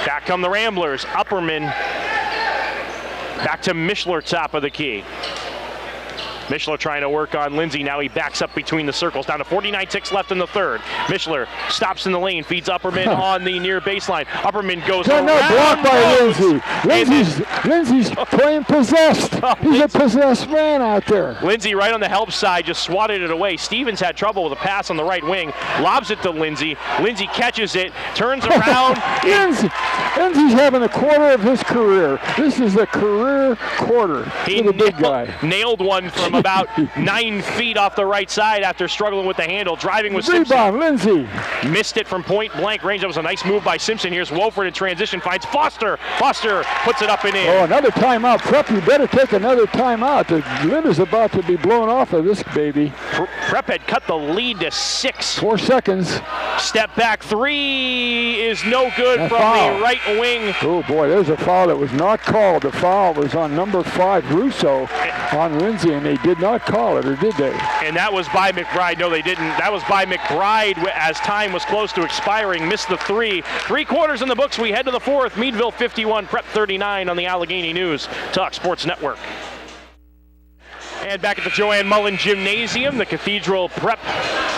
Back come the Ramblers. Upperman back to Mischler top of the key. Mischler trying to work on Lindsay. Now he backs up between the circles. Down to 49 ticks left in the third. Mischler stops in the lane, feeds Upperman on the near baseline. Upperman goes around. Blocked by Lindsay. Lindsay's playing possessed. He's a possessed man out there. Lindsay right on the help side just swatted it away. Stevens had trouble with a pass on the right wing. Lobs it to Lindsay. Lindsay catches it, turns around. Lindsay's having a quarter of his career. This is a career quarter for the big guy. Nailed one from about 9 feet off the right side after struggling with the handle. Driving with Simpson. Rebound, Lindsay. Missed it from point blank range. That was a nice move by Simpson. Here's Wolford in transition. Finds Foster. Foster puts it up and in. Oh, another timeout. Prep, you better take another timeout. The lid is about to be blown off of this baby. Prep had cut the lead to 6. 4 seconds. Step back 3 is no good from foul. the right wing. Oh boy, there's a foul that was not called. The foul was on number 5, Russo, on Lindsay, and they did not call it, or did they? And that was by McBride. No, they didn't. That was by McBride as time was close to expiring. Missed the 3. 3 quarters in the books. We head to the fourth. Meadville 51, Prep 39 on the Allegheny News Talk Sports Network. And back at the Joanne Mullen Gymnasium, the Cathedral Prep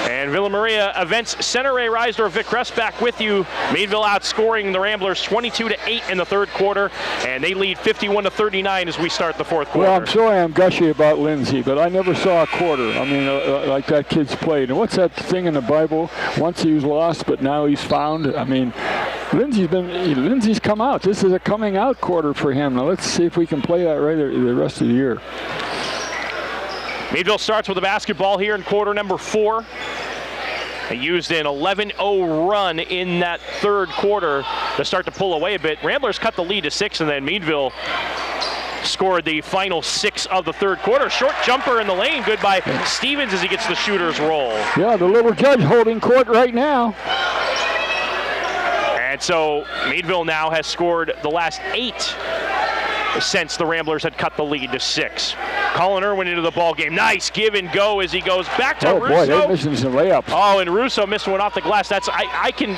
and Villa Maria Events Center. Ray Riesdorph, Vic Kress back with you. Meadville outscoring the Ramblers 22-8 in the third quarter, and they lead 51-39 as we start the fourth quarter. Well, I'm sorry I'm gushy about Lindsay, but I never saw a quarter. I mean, like that kid's played. And what's that thing in the Bible? Once he was lost, but now he's found. I mean, Lindsay's come out. This is a coming out quarter for him. Now let's see if we can play that right the rest of the year. Meadville starts with a basketball here in quarter number 4. They used an 11-0 run in that third quarter to start to pull away a bit. Ramblers cut the lead to 6, and then Meadville scored the final 6 of the third quarter. Short jumper in the lane, good by Stevens as he gets the shooter's roll. Yeah, the little judge holding court right now. And so Meadville now has scored the last 8 since the Ramblers had cut the lead to 6. Colin Irwin into the ball game. Nice give and go as he goes back to Russo. Boy, they're missing some layups. Oh, and Russo missed one off the glass. I can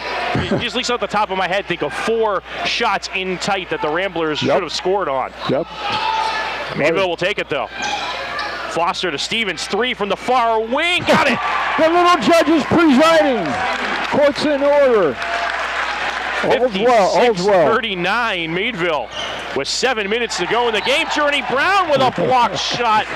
just at least off the top of my head think of 4 shots in tight that the Ramblers should have scored on. Yep. Meadville will take it though. Foster to Stevens, 3 from the far wing. Got it. The little judge is presiding. Court's in order. All's well. 39 Meadville with 7 minutes to go in the game. Journey Brown with a blocked shot.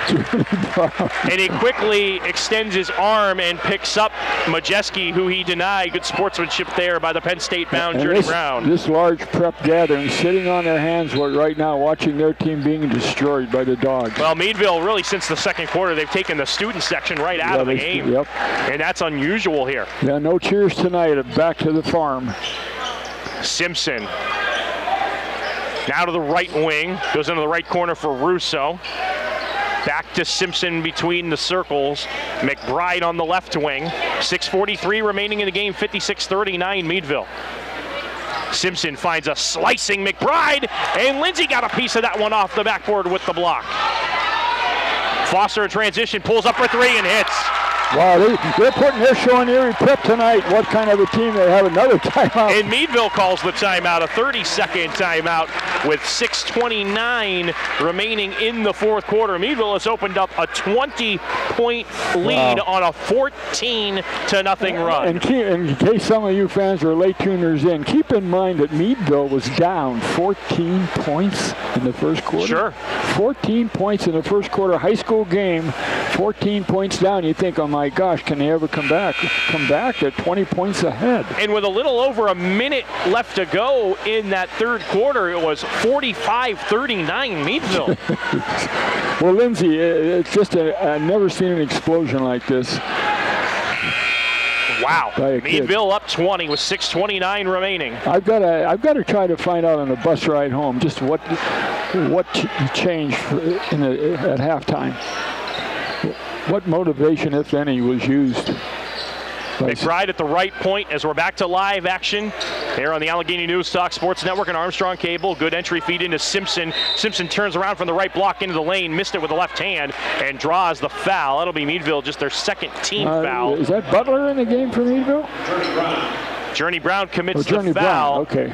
And he quickly extends his arm and picks up Majeski, who he denied. Good sportsmanship there by the Penn State-bound Journey Brown. This large prep gathering sitting on their hands right now watching their team being destroyed by the Dogs. Well, Meadville really since the second quarter, they've taken the student section right out of the game. Yep. And that's unusual here. Yeah, no cheers tonight. Back to the farm. Simpson now to the right wing, goes into the right corner for Russo. Back to Simpson between the circles. McBride on the left wing. 6:43 remaining in the game, 56-39 Meadville. Simpson finds a slicing McBride, and Lindsay got a piece of that one off the backboard with the block. Foster in transition, pulls up for 3 and hits. Wow, they're showing Erie Prep tonight what kind of a team they have. Another timeout. And Meadville calls the timeout, a 30-second timeout with 6:29 remaining in the fourth quarter. Meadville has opened up a 20-point lead on a 14-0 run. And in case some of you fans are late tuners in, keep in mind that Meadville was down 14 points in the first quarter. Sure. 14 points in the first quarter, high school game, 14 points down. You think, oh my gosh, can they ever come back? Come back at 20 points ahead. And with a little over a minute left to go in that third quarter, it was 45-39 Meadville. Well, Lindsay, it's just I've never seen an explosion like this. Wow. Meadville up 20 with 6:29 remaining. I've got to try to find out on the bus ride home just what changed at halftime. What motivation, if any, was used? McBride at the right point as we're back to live action here on the Allegheny News Talk Sports Network and Armstrong Cable. Good entry feed into Simpson. Simpson turns around from the right block into the lane, missed it with the left hand, and draws the foul. That'll be Meadville, just their second team foul. Is that Butler in the game for Meadville? Journey Brown commits the foul. Brown. Okay.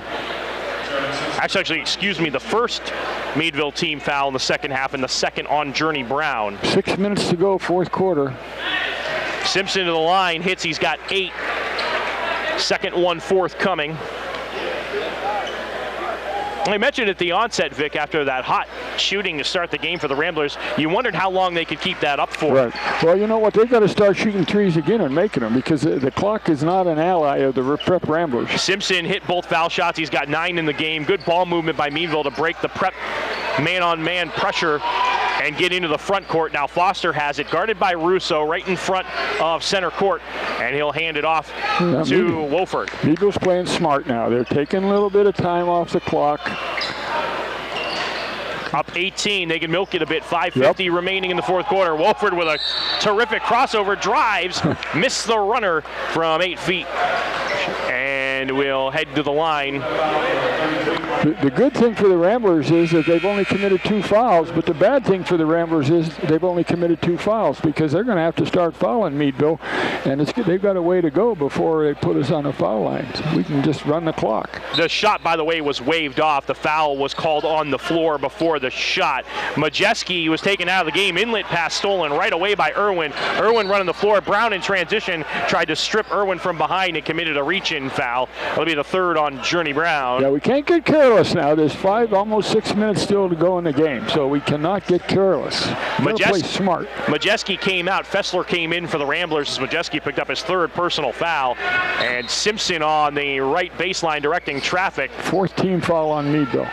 Actually, excuse me, the first Meadville team foul in the second half and the second on Journey Brown. 6 minutes to go, fourth quarter. Simpson to the line, hits, he's got 8. Second one forthcoming. I mentioned at the onset, Vic, after that hot shooting to start the game for the Ramblers, you wondered how long they could keep that up for. Right. Well, you know what? They've got to start shooting threes again and making them because the clock is not an ally of the Prep Ramblers. Simpson hit both foul shots. He's got 9 in the game. Good ball movement by Meadville to break the Prep man-on-man pressure and get into the front court. Now Foster has it, guarded by Russo right in front of center court, and he'll hand it off to Wolford. Meadville's playing smart now. They're taking a little bit of time off the clock. Up 18, they can milk it a bit. 5:50 remaining in the fourth quarter. Wolford with a terrific crossover, drives, missed the runner from 8 feet, and will head to the line. The good thing for the Ramblers is that they've only committed 2 fouls, but the bad thing for the Ramblers is they've only committed 2 fouls because they're going to have to start fouling Meadville, and they've got a way to go before they put us on the foul line. We can just run the clock. The shot, by the way, was waved off. The foul was called on the floor before the shot. Majeski was taken out of the game. Inlet pass stolen right away by Irwin. Irwin running the floor. Brown in transition tried to strip Irwin from behind and committed a reach-in foul. That'll be the third on Journey Brown. Yeah, we can't get careless now. There's almost 6 minutes still to go in the game, so we cannot get careless. We gotta play smart. Majeski came out. Fessler came in for the Ramblers as Majeski picked up his 3rd personal foul. And Simpson on the right baseline directing traffic. 4th team foul on Meadville.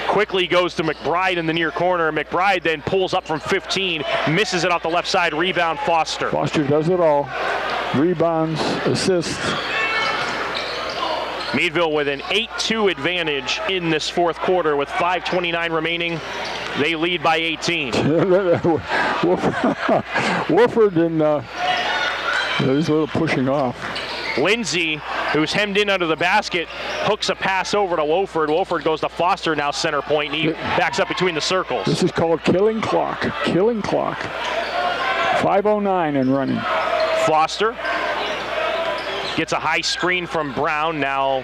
Quickly goes to McBride in the near corner. McBride then pulls up from 15, misses it off the left side. Rebound Foster. Foster does it all. Rebounds, assists. Meadville with an 8-2 advantage in this fourth quarter with 5:29 remaining. They lead by 18. Wolford and there's a little pushing off. Lindsay, who's hemmed in under the basket, hooks a pass over to Wofford. Wofford goes to Foster, now center point, and he backs up between the circles. This is called killing clock. Killing clock. 5:09 and running. Foster gets a high screen from Brown, now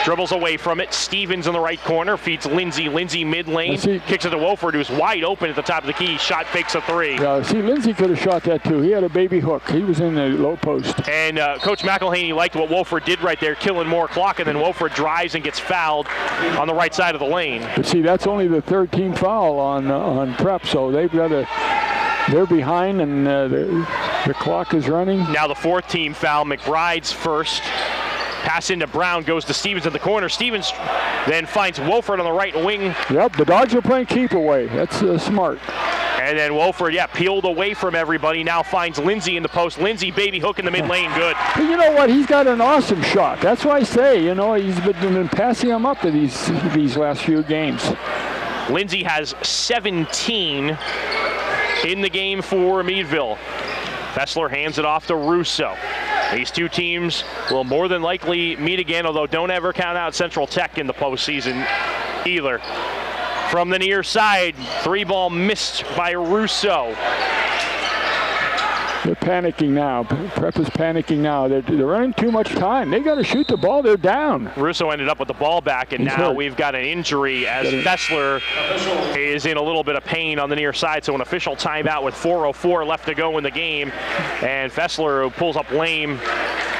dribbles away from it. Stevens in the right corner, feeds Lindsay. Lindsay mid-lane, kicks it to Wofford, who's wide open at the top of the key. Shot fakes a three. Yeah, see, Lindsay could have shot that too. He had a baby hook. He was in the low post. And Coach McElhaney liked what Wofford did right there, killing more clock, and then Wofford drives and gets fouled on the right side of the lane. But see, that's only the third team foul on Prep, so they've got to... They're behind, and the clock is running. Now the fourth team foul. McBride's first. Pass into Brown, goes to Stevens in the corner. Stevens then finds Wofford on the right wing. Yep, the Dogs are playing keep away. That's smart. And then Wofford, peeled away from everybody. Now finds Lindsay in the post. Lindsay, baby hook in the mid lane, good. But you know what? He's got an awesome shot. That's why I say, he's been passing him up to these last few games. Lindsay has 17 in the game for Meadville. Fessler hands it off to Russo. These two teams will more than likely meet again, although don't ever count out Central Tech in the postseason either. From the near side, 3-ball missed by Russo. They're panicking now. Prep is panicking now. They're running too much time. They got to shoot the ball. They're down. Russo ended up with the ball back, and now we've got an injury as Fessler is in a little bit of pain on the near side. So an official timeout with 4:04 left to go in the game. And Fessler, who pulls up lame,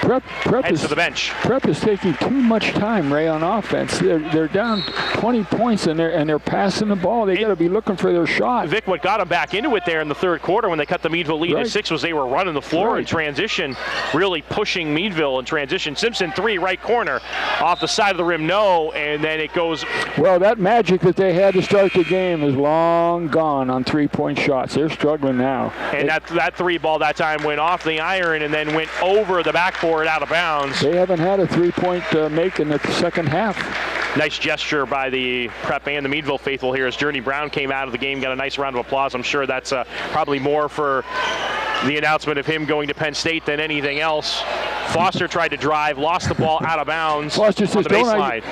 Prep heads to the bench. Prep is taking too much time, Ray, on offense. They're down 20 points, and they're passing the ball. They got to be looking for their shot. Vic, what got them back into it there in the third quarter when they cut the Meadville lead to 6 was they were running the floor in transition, really pushing Meadville in transition. Simpson 3, right corner, off the side of the rim, no, and then it goes. Well, that magic that they had to start the game is long gone on three-point shots. They're struggling now. And that 3-ball that time went off the iron and then went over the backboard out of bounds. They haven't had a three-point make in the second half. Nice gesture by the Prep and the Meadville faithful here as Journey Brown came out of the game, got a nice round of applause. I'm sure that's probably more for the announcement of him going to Penn State than anything else. Foster tried to drive, lost the ball out of bounds. Foster says,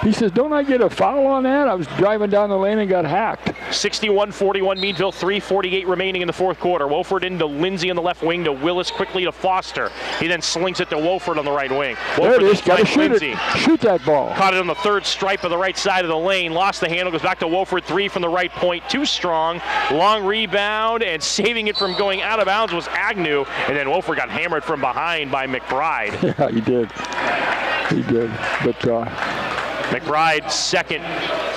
he says, don't I get a foul on that? I was driving down the lane and got hacked. 61-41 Meadville, 3:48 remaining in the fourth quarter. Wofford into Lindsay on the left wing, to Willis, quickly to Foster. He then slings it to Wofford on the right wing. There it is, got to shoot Lindsay. it. Shoot that ball. Caught it on the third stripe of the right side of the lane, lost the handle, goes back to Wofford, 3 from the right point, too strong. Long rebound, and saving it from going out of bounds was Agnew, and then Wofford got hammered from behind by McBride. Yeah, he did. He did. But McBride's second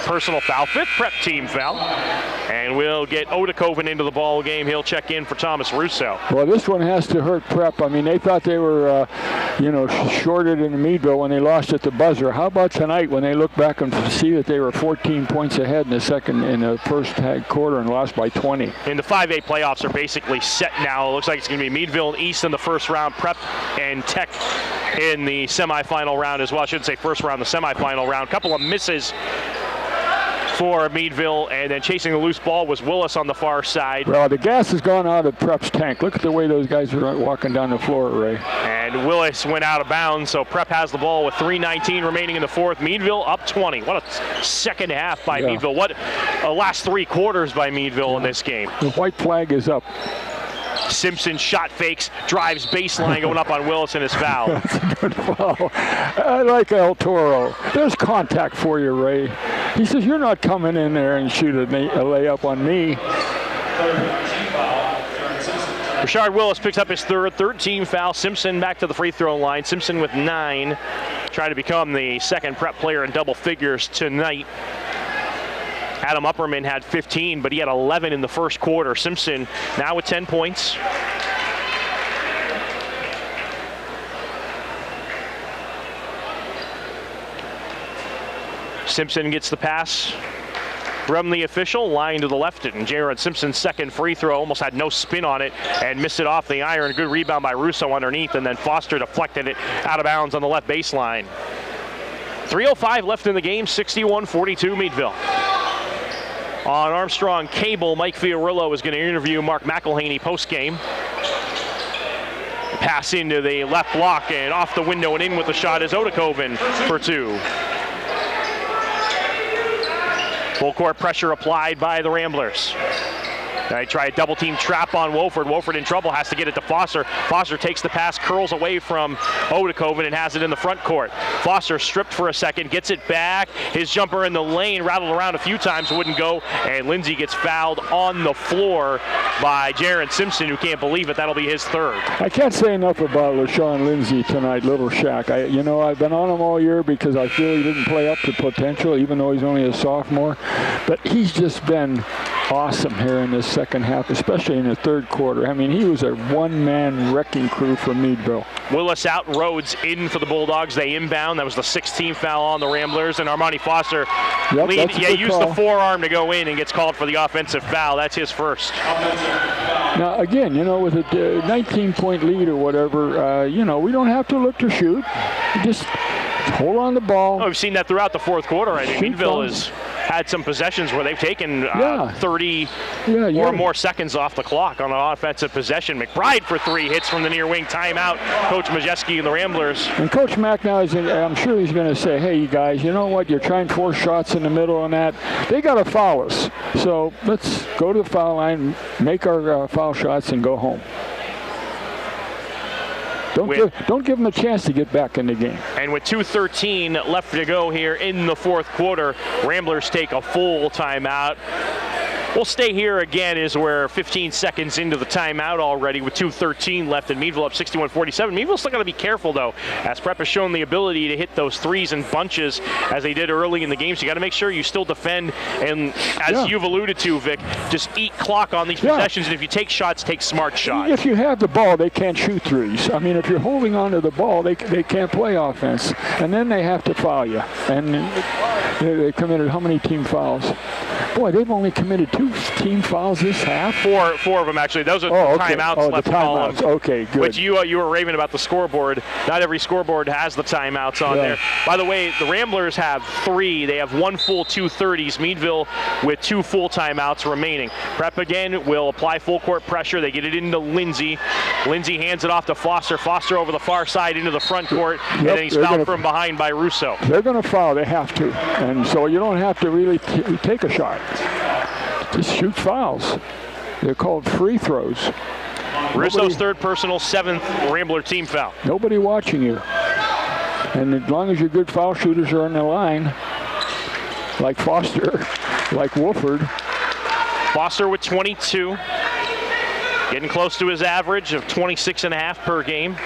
personal foul, 5th Prep team foul. And we'll get Odekoven into the ball game. He'll check in for Thomas Russo. Well, this one has to hurt Prep. I mean, they thought they were, shorted in Meadville when they lost at the buzzer. How about tonight when they look back and see that they were 14 points ahead in the first quarter and lost by 20? And the 5A playoffs are basically set now. It looks like it's going to be Meadville and East in the first round, Prep and Tech in the semifinal round as well. I shouldn't say first round, the semifinal round. Couple of misses for Meadville, and then chasing the loose ball was Willis on the far side. Well, the gas has gone out of Prep's tank. Look at the way those guys are walking down the floor, Ray. And Willis went out of bounds, so Prep has the ball with 3:19 remaining in the fourth. Meadville up 20. What a second half by Meadville. What a last 3 quarters by Meadville in this game. The white flag is up. Simpson shot fakes, drives baseline, going up on Willis and his foul. That's a good foul. I like El Toro. There's contact for you, Ray. He says, you're not coming in there and shoot a layup on me. Rashard Willis picks up his third team foul. Simpson back to the free throw line. Simpson with 9. Trying to become the second Prep player in double figures tonight. Adam Upperman had 15, but he had 11 in the first quarter. Simpson now with 10 points. Simpson gets the pass from the official, line to the left, and Jared Simpson's second free throw almost had no spin on it and missed it off the iron. Good rebound by Russo underneath, and then Foster deflected it out of bounds on the left baseline. 3:05 left in the game, 61-42 Meadville. On Armstrong cable, Mike Fiorillo is going to interview Mark McElhaney post-game. Pass into the left block, and off the window and in with the shot is Odekoven for 2. Full court pressure applied by the Ramblers. They try a double team trap on Wolford. Wolford in trouble, has to get it to Foster. Foster takes the pass, curls away from Odekoven and has it in the front court. Foster stripped for a second, gets it back. His jumper in the lane, rattled around a few times, wouldn't go. And Lindsay gets fouled on the floor by Jaron Simpson, who can't believe it. That'll be his third. I can't say enough about LaShawn Lindsay tonight, Little Shack. I've been on him all year because I feel he didn't play up to potential, even though he's only a sophomore. But he's just been awesome here in this second half, especially in the third quarter. I mean, he was a one-man wrecking crew for Meadville. Willis out, Rhodes in for the Bulldogs. They inbound. That was the 16th foul on the Ramblers. And Armani Foster used the forearm to go in and gets called for the offensive foul. That's his first. Now, again, with a 19-point lead or whatever, we don't have to look to shoot. Just hold on the ball. Oh, we've seen that throughout the fourth quarter. I think Meadville has had some possessions where they've taken 30 or more seconds off the clock on an offensive possession. McBride for three, hits from the near wing, timeout. Coach Majeski and the Ramblers. And Coach Mack now, I'm sure he's going to say, hey, you guys, you know what? You're trying 4 shots in the middle on that. They got to foul us. So let's go to the foul line, make our foul shots, and go home. Don't give them a chance to get back in the game. And with 2:13 left to go here in the fourth quarter, Ramblers take a full timeout. We'll stay here again as we're 15 seconds into the timeout already with 2:13 left, and Meadville up 61-47. Meadville's still got to be careful, though, as Prep has shown the ability to hit those threes in bunches as they did early in the game. So you got to make sure you still defend, and as you've alluded to, Vic, just eat clock on these possessions, and if you take shots, take smart shots. If you have the ball, they can't shoot threes. I mean, if you're holding on to the ball, they can't play offense, and then they have to foul you. And they committed how many team fouls? Boy, they've only committed 2 team fouls this half. Four of them, actually. Those are the timeouts left. The timeouts. Okay, good. Which you were raving about the scoreboard. Not every scoreboard has the timeouts on there. By the way, the Ramblers have 3. They have 1 full 2:30s. Meadville with 2 full timeouts remaining. Prep again will apply full court pressure. They get it into Lindsay. Lindsay hands it off to Foster. Foster over the far side into the front court, and then he's fouled from behind by Russo. They're going to foul. They have to. And so you don't have to really take a shot. Just shoot fouls. They're called free throws. Russo's third personal, 7th Rambler team foul. Nobody watching you. And as long as your good foul shooters are on the line, like Foster, like Wolford. Foster with 22. Getting close to his average of 26.5 per game.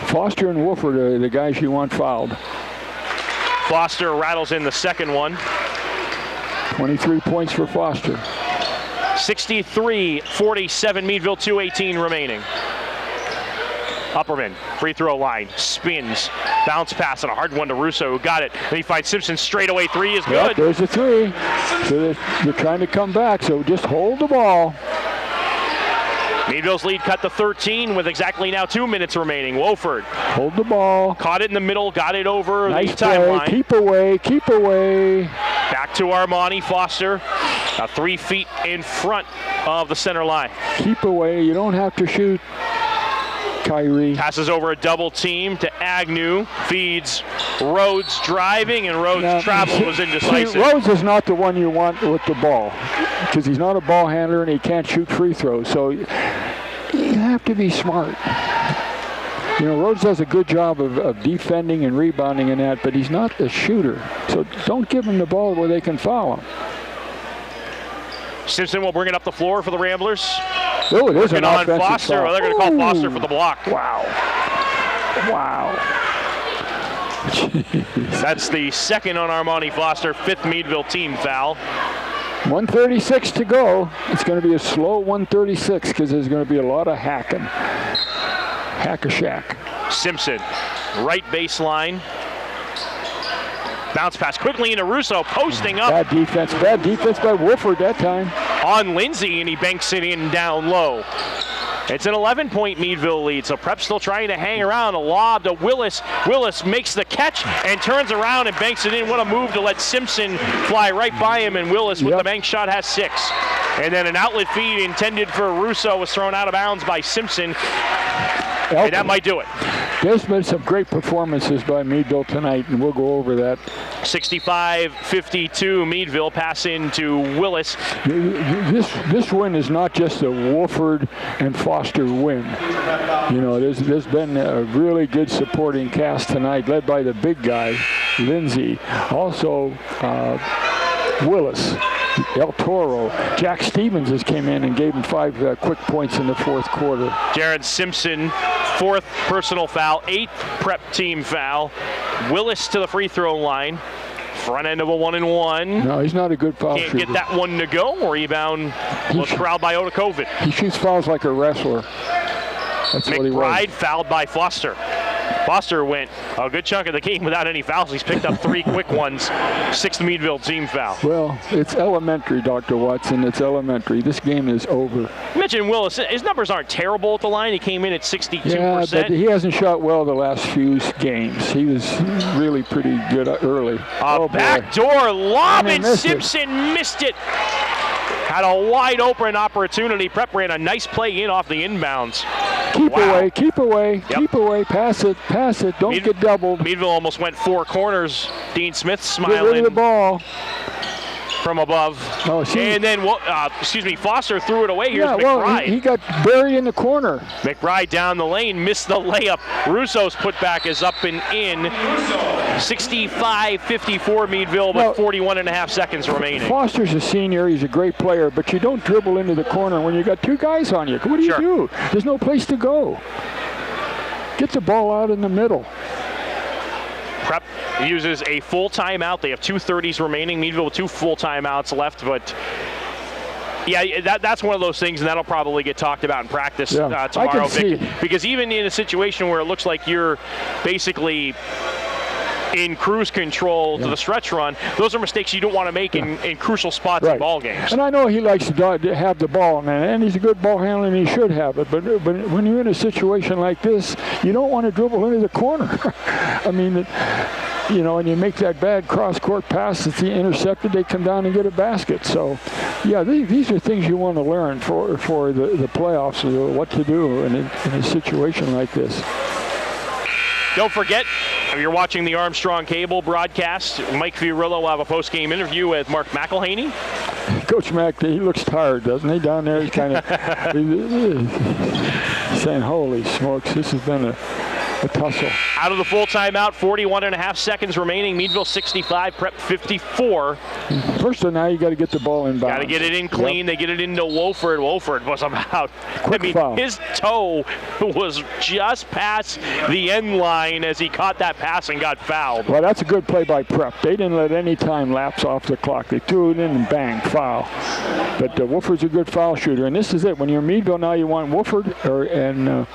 Foster and Wolford are the guys you want fouled. Foster rattles in the second one. 23 points for Foster. 63-47, Meadville, 2:18 remaining. Upperman, free throw line, spins, bounce pass, and a hard one to Russo, who got it. Then he finds Simpson, straightaway three is good. Yep, there's a 3. So they're trying to come back, so just hold the ball. Meadville's lead cut to 13 with exactly now 2 minutes remaining. Wolford. Hold the ball. Caught it in the middle, got it over nice the timeline. Keep away, keep away. Back to Armani Foster, 3 feet in front of the center line. Keep away, you don't have to shoot. Kyrie. Passes over a double team to Agnew, feeds Rhodes driving, and Rhodes' travel was indecisive. See, Rhodes is not the one you want with the ball because he's not a ball handler and he can't shoot free throws. So you have to be smart. Rhodes does a good job of defending and rebounding in that, but he's not a shooter. So don't give him the ball where they can foul him. Simpson will bring it up the floor for the Ramblers. Oh, it is an on offensive Foster. foul. Well, they're going to call Foster for the block. Wow. Wow. That's the second on Armani Foster, 5th Meadville team foul. 1:36 to go. It's going to be a slow 1:36 because there's going to be a lot of hacking. Hack-a-shack. Simpson, right baseline. Bounce pass quickly into Russo, posting up. Bad defense by Wolford that time. On Lindsay, and he banks it in down low. It's an 11-point Meadville lead, so Prep still trying to hang around. A lob to Willis. Willis makes the catch and turns around and banks it in. What a move to let Simpson fly right by him, and Willis with the bank shot has 6. And then an outlet feed intended for Russo was thrown out of bounds by Simpson. And that might do it. There's been some great performances by Meadville tonight, and we'll go over that. 65-52, Meadville pass into Willis. This win is not just a Wolford and Foster win. You know, there's been a really good supporting cast tonight, led by the big guy, Lindsay. Also, Willis, El Toro. Jack Stevens has came in and gave him 5 quick points in the fourth quarter. Jared Simpson, 4th personal foul, 8th prep team foul. Willis to the free throw line. Front end of a 1-and-1. No, he's not a good foul Can't shooter. get that one to go. Rebound was corralled by Odakovic. He shoots fouls like a wrestler. That's what he was. McBride fouled by Foster. Foster went a good chunk of the game without any fouls. He's picked up 3 quick ones. 6th Meadville team foul. Well, it's elementary, Dr. Watson. It's elementary. This game is over. You mentioned Willis. His numbers aren't terrible at the line. He came in at 62%. Yeah, but he hasn't shot well the last few games. He was really pretty good early. Backdoor lob, and Simpson missed it. Had a wide open opportunity. Prep ran a nice play in off the inbounds. Keep away, keep away, pass it, don't get doubled. Meadville almost went 4 corners. Dean Smith smiling. Get rid of the ball. From above. And then, Foster threw it away. Here's McBride. Well, he got Barry in the corner. McBride down the lane, missed the layup. Russo's putback is up and in. 65-54 Meadville, but 41.5 seconds remaining. Foster's a senior. He's a great player, but you don't dribble into the corner when you got 2 guys on you. What do you do? There's no place to go. Get the ball out in the middle. Prep uses a full timeout. They have 2:30s remaining. Meadville with 2 full timeouts left, but yeah, that's one of those things, and that'll probably get talked about in practice tomorrow. I can see. Because even in a situation where it looks like you're basically in cruise control to the stretch run, those are mistakes you don't want to make in crucial spots in ball games. And I know he likes to have the ball, man, and he's a good ball handler, and he should have it. But when you're in a situation like this, you don't want to dribble into the corner. I mean, you know, and you make that bad cross-court pass that's intercepted, they come down and get a basket. So, yeah, these are things you want to learn for the playoffs, what to do in a situation like this. Don't forget, if you're watching the Armstrong cable broadcast, Mike Fiorillo will have a post-game interview with Mark McElhaney. Coach Mac, he looks tired, doesn't he? Down there, he's kind of saying, holy smokes, this has been a tussle. Out of the full timeout, 41.5 seconds remaining. Meadville 65, Prep 54. First of all, now you got to get the ball in bounds. Got to get it in clean. They get it into Wolford. Wolford was about, foul. His toe was just past the end line as he caught that pass and got fouled. Well, that's a good play by Prep. They didn't let any time lapse off the clock. They threw it in and bang, foul. But Wolford's a good foul shooter, and this is it. When you're Meadville now, you want Wolford and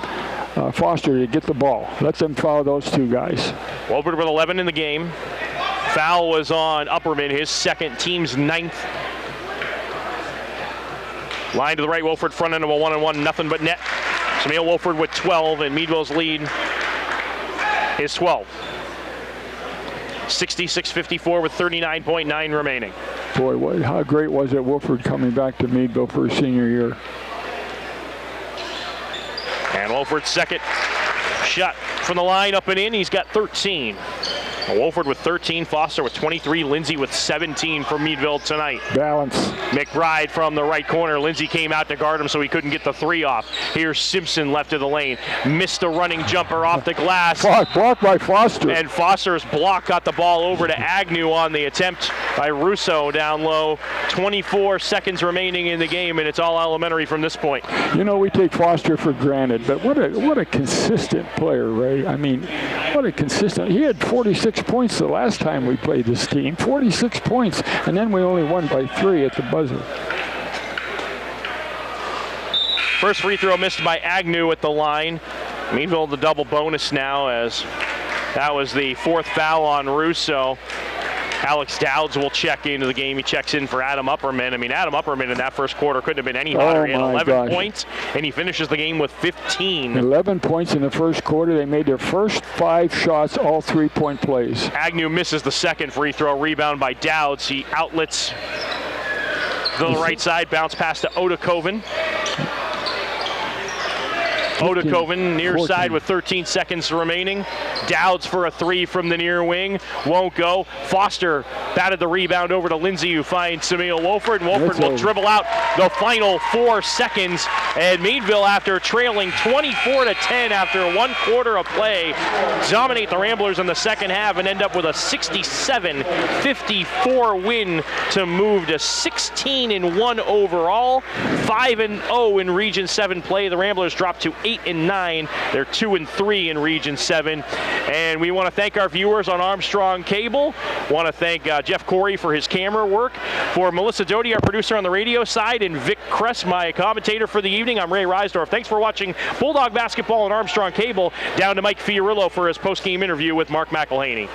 Foster to get the ball. Let them foul those 2 guys. Wolford with 11 in the game. Foul was on Upperman, his 2nd, team's 9th. Line to the right, Wolford front end of a 1-and-1, nothing but net. Samuel Wolford with 12, and Meadville's lead is 12. 66-54 with 39.9 remaining. Boy, how great was it, Wolford coming back to Meadville for his senior year. And Wolford's 2nd shot from the line, up and in. He's got 13. Wolford with 13, Foster with 23, Lindsay with 17 for Meadville tonight. Balance. McBride from the right corner. Lindsay came out to guard him so he couldn't get the 3 off. Here's Simpson left of the lane. Missed a running jumper off the glass. Blocked by Foster. And Foster's block got the ball over to Agnew on the attempt by Russo down low. 24 seconds remaining in the game, and it's all elementary from this point. You know, we take Foster for granted, but what a consistent player, Ray. I mean, what a consistent. He had 46 points the last time we played this team. 46 points, and then we only won by 3 at the buzzer. First free throw missed by Agnew at the line. Meadville the double bonus now, as that was the 4th foul on Russo. Alex Dowds will check into the game. He checks in for Adam Upperman. I mean, Adam Upperman in that first quarter couldn't have been any hotter. He had 11 points, and he finishes the game with 15. 11 points in the first quarter. They made their first 5 shots, all 3-point plays. Agnew misses the 2nd free throw. Rebound by Dowds. He outlets to the right side. Bounce pass to Odakovic. Odekoven near 14. side with 13 seconds remaining. Dowds for a three from the near wing. Won't go. Foster batted the rebound over to Lindsay, who finds Samil Wolford. Wolford will dribble out the final 4 seconds. And Meadville, after trailing 24-10 after 1 quarter of play, dominate the Ramblers in the second half and end up with a 67-54 win to move to 16-1 overall, 5-0 in Region 7 play. The Ramblers dropped to 8-9. They're 2-3 in Region 7. And we want to thank our viewers on Armstrong Cable. Want to thank Jeff Corey for his camera work. For Melissa Doty, our producer on the radio side, and Vic Kress, my commentator for the evening, I'm Ray Riesdorph. Thanks for watching Bulldog Basketball on Armstrong Cable. Down to Mike Fiorillo for his post-game interview with Mark McElhaney.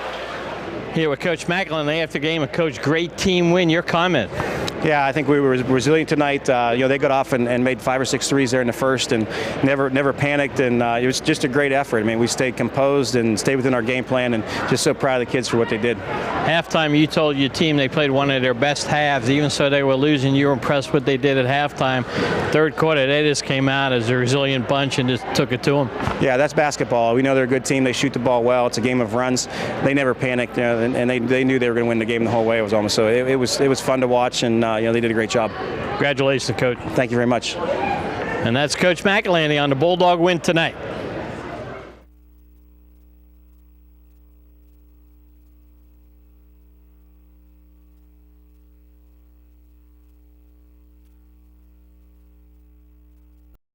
Here with Coach Macklin after game. Coach, great team win. Your comment? Yeah, I think we were resilient tonight. They got off and made 5 or 6 threes there in the first, and never panicked. And it was just a great effort. I mean, we stayed composed and stayed within our game plan, and just so proud of the kids for what they did. Halftime, you told your team they played one of their best halves. Even so they were losing, you were impressed what they did at halftime. Third quarter, they just came out as a resilient bunch and just took it to them. Yeah, that's basketball. We know they're a good team. They shoot the ball well. It's a game of runs. They never panicked, and they knew they were going to win the game the whole way. It was almost so. It was fun to watch, and they did a great job. Congratulations, Coach. Thank you very much. And that's Coach McElhaney on the Bulldog win tonight.